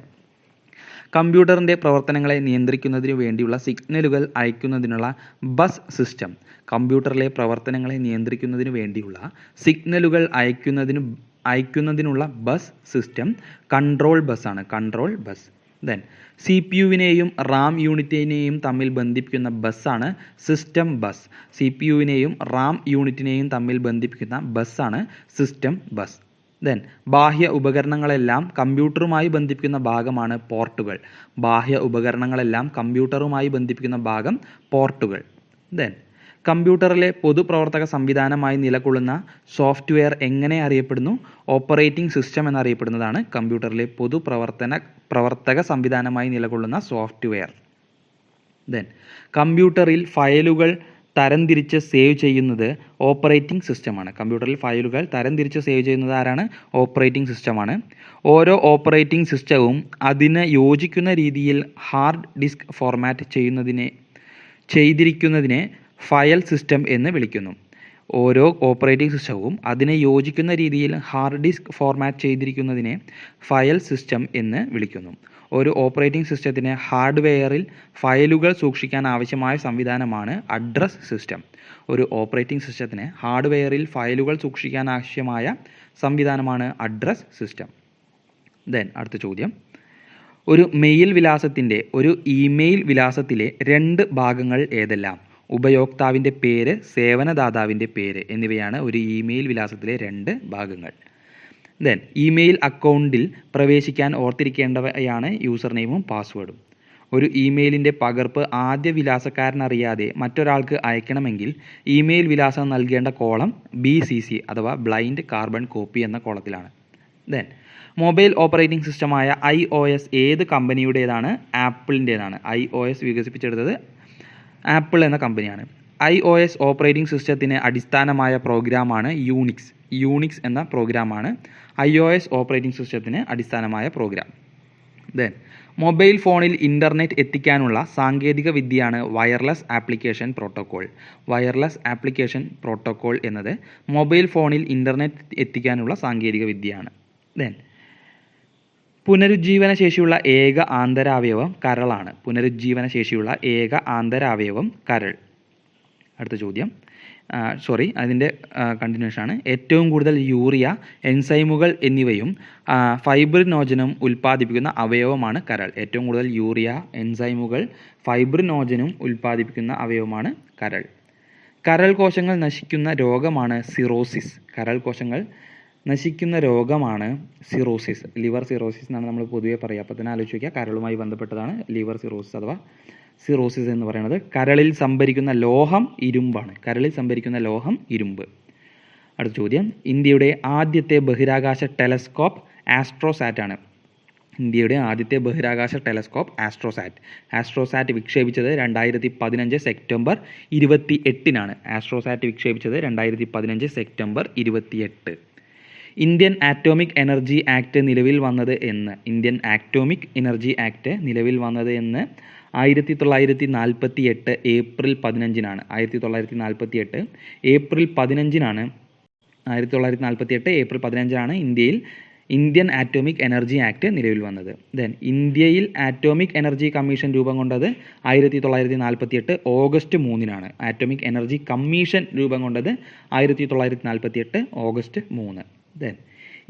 കമ്പ്യൂട്ടറിൻ്റെ പ്രവർത്തനങ്ങളെ നിയന്ത്രിക്കുന്നതിനു വേണ്ടിയുള്ള സിഗ്നലുകൾ അയക്കുന്നതിനുള്ള ബസ് സിസ്റ്റം. കമ്പ്യൂട്ടറിലെ പ്രവർത്തനങ്ങളെ നിയന്ത്രിക്കുന്നതിനു വേണ്ടിയുള്ള സിഗ്നലുകൾ അയക്കുന്നതിനുള്ള ബസ് സിസ്റ്റം കൺട്രോൾ ബസ്സാണ്. Control bus. ദെൻ CPU-വിനെയും RAM യൂണിറ്റിനെയും തമ്മിൽ ബന്ധിപ്പിക്കുന്ന ബസ്സാണ് സിസ്റ്റം ബസ്. CPU-വിനെയും RAM യൂണിറ്റിനെയും തമ്മിൽ ബന്ധിപ്പിക്കുന്ന ബസ്സാണ് സിസ്റ്റം ബസ്. ദെൻ ബാഹ്യ ഉപകരണങ്ങളെല്ലാം കമ്പ്യൂട്ടറുമായി ബന്ധിപ്പിക്കുന്ന ഭാഗമാണ് പോർട്ടുകൾ. ബാഹ്യ ഉപകരണങ്ങളെല്ലാം കമ്പ്യൂട്ടറുമായി ബന്ധിപ്പിക്കുന്ന ഭാഗം പോർട്ടുകൾ. ദെൻ കമ്പ്യൂട്ടറിലെ പൊതുപ്രവർത്തക സംവിധാനമായി നിലകൊള്ളുന്ന സോഫ്റ്റ്വെയർ എങ്ങനെ അറിയപ്പെടുന്നു? ഓപ്പറേറ്റിംഗ് സിസ്റ്റം എന്നറിയപ്പെടുന്നതാണ് കമ്പ്യൂട്ടറിലെ പ്രവർത്തക സംവിധാനമായി നിലകൊള്ളുന്ന സോഫ്റ്റ്വെയർ. കമ്പ്യൂട്ടറിൽ ഫയലുകൾ തരംതിരിച്ച് സേവ് ചെയ്യുന്നത് ഓപ്പറേറ്റിംഗ് സിസ്റ്റമാണ്. കമ്പ്യൂട്ടറിൽ ഫയലുകൾ തരംതിരിച്ച് സേവ് ചെയ്യുന്നത് ആരാണ്? ഓപ്പറേറ്റിംഗ് സിസ്റ്റമാണ്. ഓരോ ഓപ്പറേറ്റിംഗ് സിസ്റ്റവും അതിന് യോജിക്കുന്ന രീതിയിൽ ഹാർഡ് ഡിസ്ക് ഫോർമാറ്റ് ചെയ്തിരിക്കുന്നതിനെ ഫയൽ സിസ്റ്റം എന്ന് വിളിക്കുന്നു. ഓരോ ഓപ്പറേറ്റിംഗ് സിസ്റ്റവും അതിനെ യോജിക്കുന്ന രീതിയിൽ ഹാർഡ് ഡിസ്ക് ഫോർമാറ്റ് ചെയ്തിരിക്കുന്നതിനെ ഫയൽ സിസ്റ്റം എന്ന് വിളിക്കുന്നു. ഒരു ഓപ്പറേറ്റിംഗ് സിസ്റ്റത്തിന് ഹാർഡ്വെയറിൽ ഫയലുകൾ സൂക്ഷിക്കാൻ ആവശ്യമായ സംവിധാനമാണ് അഡ്രസ് സിസ്റ്റം. ഒരു ഓപ്പറേറ്റിംഗ് സിസ്റ്റത്തിന് ഹാർഡ്വെയറിൽ ഫയലുകൾ സൂക്ഷിക്കാൻ ആവശ്യമായ സംവിധാനമാണ് അഡ്രസ് സിസ്റ്റം. അടുത്ത ചോദ്യം, ഒരു ഇമെയിൽ വിലാസത്തിലെ 2 ഭാഗങ്ങൾ ഏതെല്ലാം? ഉപയോക്താവിൻ്റെ പേര്, സേവനദാതാവിൻ്റെ പേര് എന്നിവയാണ് ഒരു ഇമെയിൽ വിലാസത്തിലെ 2 ഭാഗങ്ങൾ. ഇമെയിൽ അക്കൗണ്ടിൽ പ്രവേശിക്കാൻ ഓർത്തിരിക്കേണ്ടവയാണ് യൂസർ നെയിമും പാസ്വേഡും. ഒരു ഇമെയിലിൻ്റെ പകർപ്പ് ആദ്യ വിലാസക്കാരനറിയാതെ മറ്റൊരാൾക്ക് അയക്കണമെങ്കിൽ ഇമെയിൽ വിലാസം നൽകേണ്ട കോളം BCC അഥവാ ബ്ലൈൻഡ് കാർബൺ കോപ്പി എന്ന കോളത്തിലാണ്. മൊബൈൽ ഓപ്പറേറ്റിംഗ് സിസ്റ്റമായ iOS ഏത് കമ്പനിയുടേതാണ്? ആപ്പിളിൻ്റേതാണ്. iOS വികസിപ്പിച്ചെടുത്തത് ആപ്പിൾ എന്ന കമ്പനിയാണ്. iOS ഓപ്പറേറ്റിംഗ് സിസ്റ്റത്തിന് അടിസ്ഥാനമായ പ്രോഗ്രാമാണ് യൂണിക്സ് എന്ന പ്രോഗ്രാമാണ് iOS ഓപ്പറേറ്റിംഗ് സിസ്റ്റത്തിന് അടിസ്ഥാനമായ പ്രോഗ്രാം. മൊബൈൽ ഫോണിൽ ഇൻ്റർനെറ്റ് എത്തിക്കാനുള്ള സാങ്കേതിക വിദ്യയാണ് വയർലെസ് ആപ്ലിക്കേഷൻ പ്രോട്ടോക്കോൾ എന്നത് മൊബൈൽ ഫോണിൽ ഇൻ്റർനെറ്റ് എത്തിക്കാനുള്ള സാങ്കേതിക വിദ്യയാണ്. പുനരുജ്ജീവനശേഷിയുള്ള ഏക ആന്തരാവയവം കരളാണ്. കരൾ. അടുത്ത ചോദ്യം, അതിൻ്റെ കണ്ടിന്യൂഷനാണ്. ഏറ്റവും കൂടുതൽ യൂറിയ, എൻസൈമുകൾ എന്നിവയും ഫൈബ്രിനോജനും ഉൽപ്പാദിപ്പിക്കുന്ന അവയവമാണ് കരൾ. ഏറ്റവും കൂടുതൽ യൂറിയ, എൻസൈമുകൾ, ഫൈബ്രിനോജനും ഉൽപ്പാദിപ്പിക്കുന്ന അവയവമാണ് കരൾ. കരൾ കോശങ്ങൾ നശിക്കുന്ന രോഗമാണ് സിറോസിസ്. ലിവർ സിറോസിസ് എന്നാണ് നമ്മൾ പൊതുവെ പറയുക. അപ്പോൾ തന്നെ ആലോചിച്ച് വയ്ക്കുക, കരളുമായി ബന്ധപ്പെട്ടതാണ് ലിവർ സിറോസിസ് അഥവാ സിറോസിസ് എന്ന് പറയുന്നത്. കരളിൽ സംഭരിക്കുന്ന ലോഹം ഇരുമ്പാണ്. ഇരുമ്പ്. അടുത്ത ചോദ്യം, ഇന്ത്യയുടെ ആദ്യത്തെ ബഹിരാകാശ ടെലസ്കോപ്പ് ആസ്ട്രോസാറ്റ് ആണ്. ആസ്ട്രോസാറ്റ് വിക്ഷേപിച്ചത് 2015 സെപ്റ്റംബർ 28-നാണ്. September 28. Indian atomic energy act നിലവിൽ വന്നത് എന്ന്? 1948 ഏപ്രിൽ 15-നാണ്. 1948 ഇന്ത്യയിൽ ഇന്ത്യൻ ആറ്റോമിക് എനർജി ആക്ട് നിലവിൽ വന്നത്. ഇന്ത്യയിൽ ആറ്റോമിക് എനർജി കമ്മീഷൻ രൂപം കൊണ്ടത് 1948 ഓഗസ്റ്റ് 3-നാണ്. ആറ്റോമിക് എനർജി കമ്മീഷൻ രൂപം കൊണ്ടത് 1948 ഓഗസ്റ്റ് 3.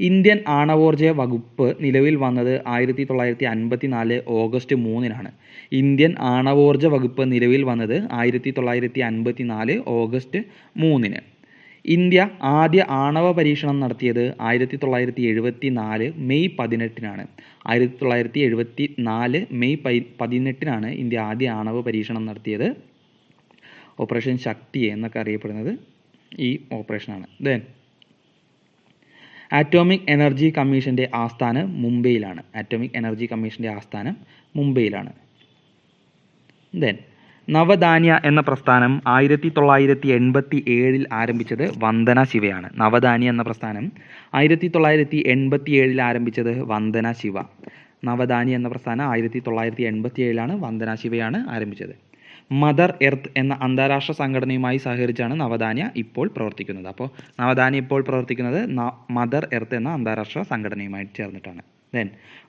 ഇന്ത്യൻ ആണവോർജ വകുപ്പ് നിലവിൽ വന്നത് 1954 ഓഗസ്റ്റ് 3-നാണ്. ഇന്ത്യൻ ആണവോർജ വകുപ്പ് നിലവിൽ വന്നത് 1954 ഓഗസ്റ്റ് 3-ന്. ഇന്ത്യ ആദ്യ ആണവ പരീക്ഷണം നടത്തിയത് 1974 മെയ് 18-നാണ്. 1974 മെയ് 18-നാണ് ഇന്ത്യ ആദ്യ ആണവ പരീക്ഷണം നടത്തിയത്. ഓപ്പറേഷൻ ശക്തി എന്നൊക്കെ അറിയപ്പെടുന്നത് ഈ ഓപ്പറേഷനാണ്. ആറ്റോമിക് എനർജി കമ്മീഷൻ്റെ ആസ്ഥാനം മുംബൈയിലാണ്. നവധാന്യ എന്ന പ്രസ്ഥാനം 1987 ആരംഭിച്ചത് വന്ദന ശിവയാണ്. 1987 വന്ദന ശിവയാണ് ആരംഭിച്ചത്. മദർ എർത്ത് എന്ന അന്താരാഷ്ട്ര സംഘടനയുമായി സഹകരിച്ചാണ് നവധാന്യ ഇപ്പോൾ പ്രവർത്തിക്കുന്നത്. അപ്പോൾ നവധാന്യ ഇപ്പോൾ പ്രവർത്തിക്കുന്നത് മദർ എർത്ത് എന്ന അന്താരാഷ്ട്ര സംഘടനയുമായി ചേർന്നിട്ടാണ്.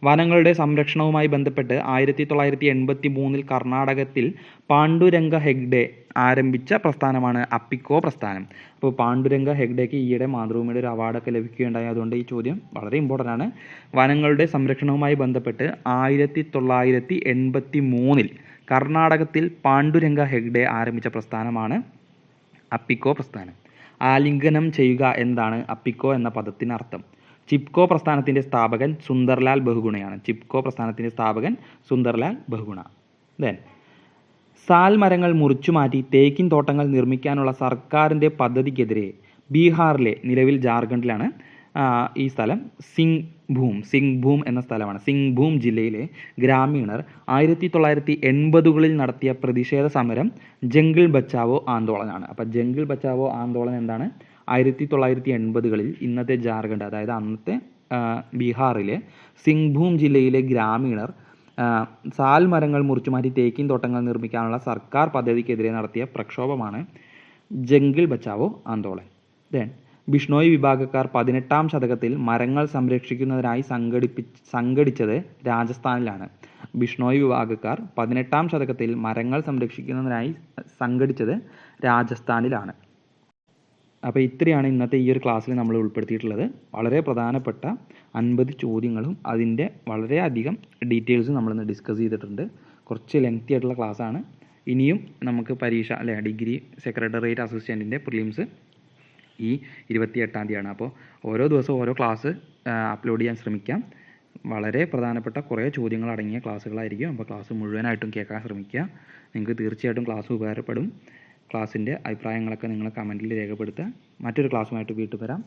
വനങ്ങളുടെ സംരക്ഷണവുമായി ബന്ധപ്പെട്ട് 1983 കർണാടകത്തിൽ പാണ്ഡുരംഗ ഹെഗ്ഡെ ആരംഭിച്ച പ്രസ്ഥാനമാണ് അപ്പിക്കോ പ്രസ്ഥാനം. അപ്പോൾ പാണ്ഡുരംഗ ഹെഗ്ഡെക്ക് ഈയിടെ മാതൃഭൂമിയുടെ ഒരു അവാർഡൊക്കെ ലഭിക്കുകയുണ്ടായി. അതുകൊണ്ട് ഈ ചോദ്യം വളരെ ഇമ്പോർട്ടൻ്റ് ആണ്. വനങ്ങളുടെ സംരക്ഷണവുമായി ബന്ധപ്പെട്ട് 1983 കർണാടകത്തിൽ പാണ്ഡുരംഗ ഹെഗ്ഡെ ആരംഭിച്ച പ്രസ്ഥാനമാണ് അപ്പിക്കോ പ്രസ്ഥാനം. ആലിംഗനം ചെയ്യുക എന്താണ് അപ്പിക്കോ എന്ന പദത്തിനർത്ഥം? ചിപ്കോ പ്രസ്ഥാനത്തിൻ്റെ സ്ഥാപകൻ സുന്ദർലാൽ ബഹുഗുണയാണ്. സാൽ മരങ്ങൾ മുറിച്ചു മാറ്റി തേക്കിൻ തോട്ടങ്ങൾ നിർമ്മിക്കാനുള്ള സർക്കാരിൻ്റെ പദ്ധതിക്കെതിരെ ബീഹാറിലെ, നിലവിൽ ജാർഖണ്ഡിലാണ് ഈ സ്ഥലം, സിംഗ്ഭൂം എന്ന സ്ഥലമാണ്. സിംഗ്ഭൂം ജില്ലയിലെ ഗ്രാമീണർ 1980കളിൽ നടത്തിയ പ്രതിഷേധ സമരം ജംഗിൾ ബച്ചാവോ ആന്തോളനാണ്. അപ്പോൾ ജംഗിൾ ബച്ചാവോ ആന്തോളൻ എന്താണ്? 1980കളിൽ ഇന്നത്തെ ജാർഖണ്ഡ്, അതായത് അന്നത്തെ ബീഹാറിലെ സിംഗ്ഭൂം ജില്ലയിലെ ഗ്രാമീണർ സാൽ മരങ്ങൾ മുറിച്ചുമാറ്റി തേക്കിൻ തോട്ടങ്ങൾ നിർമ്മിക്കാനുള്ള സർക്കാർ പദ്ധതിക്കെതിരെ നടത്തിയ പ്രക്ഷോഭമാണ് ജംഗിൾ ബച്ചാവോ ആന്തോളൻ. ദെൻ ബിഷ്ണോയി വിഭാഗക്കാർ 18ാം ശതകത്തിൽ മരങ്ങൾ സംരക്ഷിക്കുന്നതിനായി സംഘടിച്ചത് രാജസ്ഥാനിലാണ്. ബിഷ്ണോയി വിഭാഗക്കാർ 18ാം ശതകത്തിൽ മരങ്ങൾ സംരക്ഷിക്കുന്നതിനായി സംഘടിച്ചത് രാജസ്ഥാനിലാണ്. അപ്പോൾ ഇത്രയാണ് ഇന്നത്തെ ഈ ഒരു ക്ലാസ്സിൽ നമ്മൾ ഉൾപ്പെടുത്തിയിട്ടുള്ളത്. വളരെ പ്രധാനപ്പെട്ട 50 ചോദ്യങ്ങളും അതിൻ്റെ വളരെയധികം ഡീറ്റെയിൽസും നമ്മളിന്ന് ഡിസ്കസ് ചെയ്തിട്ടുണ്ട്. കുറച്ച് ലെങ്തി ആയിട്ടുള്ള ക്ലാസ്സാണ്. ഇനിയും നമുക്ക് പരീക്ഷ ഡിഗ്രി സെക്രട്ടേറിയറ്റ് അസിസ്റ്റൻറ്റിൻ്റെ പ്രിലിംസ് ഈ 28ാം തീയതിയാണ്. അപ്പോൾ ഓരോ ദിവസവും ഓരോ ക്ലാസ് അപ്ലോഡ് ചെയ്യാൻ ശ്രമിക്കാം. വളരെ പ്രധാനപ്പെട്ട കുറേ ചോദ്യങ്ങൾ അടങ്ങിയ ക്ലാസ്സുകളായിരിക്കും. അപ്പോൾ ക്ലാസ് മുഴുവനായിട്ടും കേൾക്കാൻ ശ്രമിക്കുക. നിങ്ങൾക്ക് തീർച്ചയായിട്ടും ക്ലാസ് ഉപകാരപ്പെടും. ക്ലാസ്സിൻ്റെ അഭിപ്രായങ്ങളൊക്കെ നിങ്ങൾ കമൻറ്റിൽ രേഖപ്പെടുത്തുക. മറ്റൊരു ക്ലാസ്സുമായിട്ട് വീണ്ടും വരാം.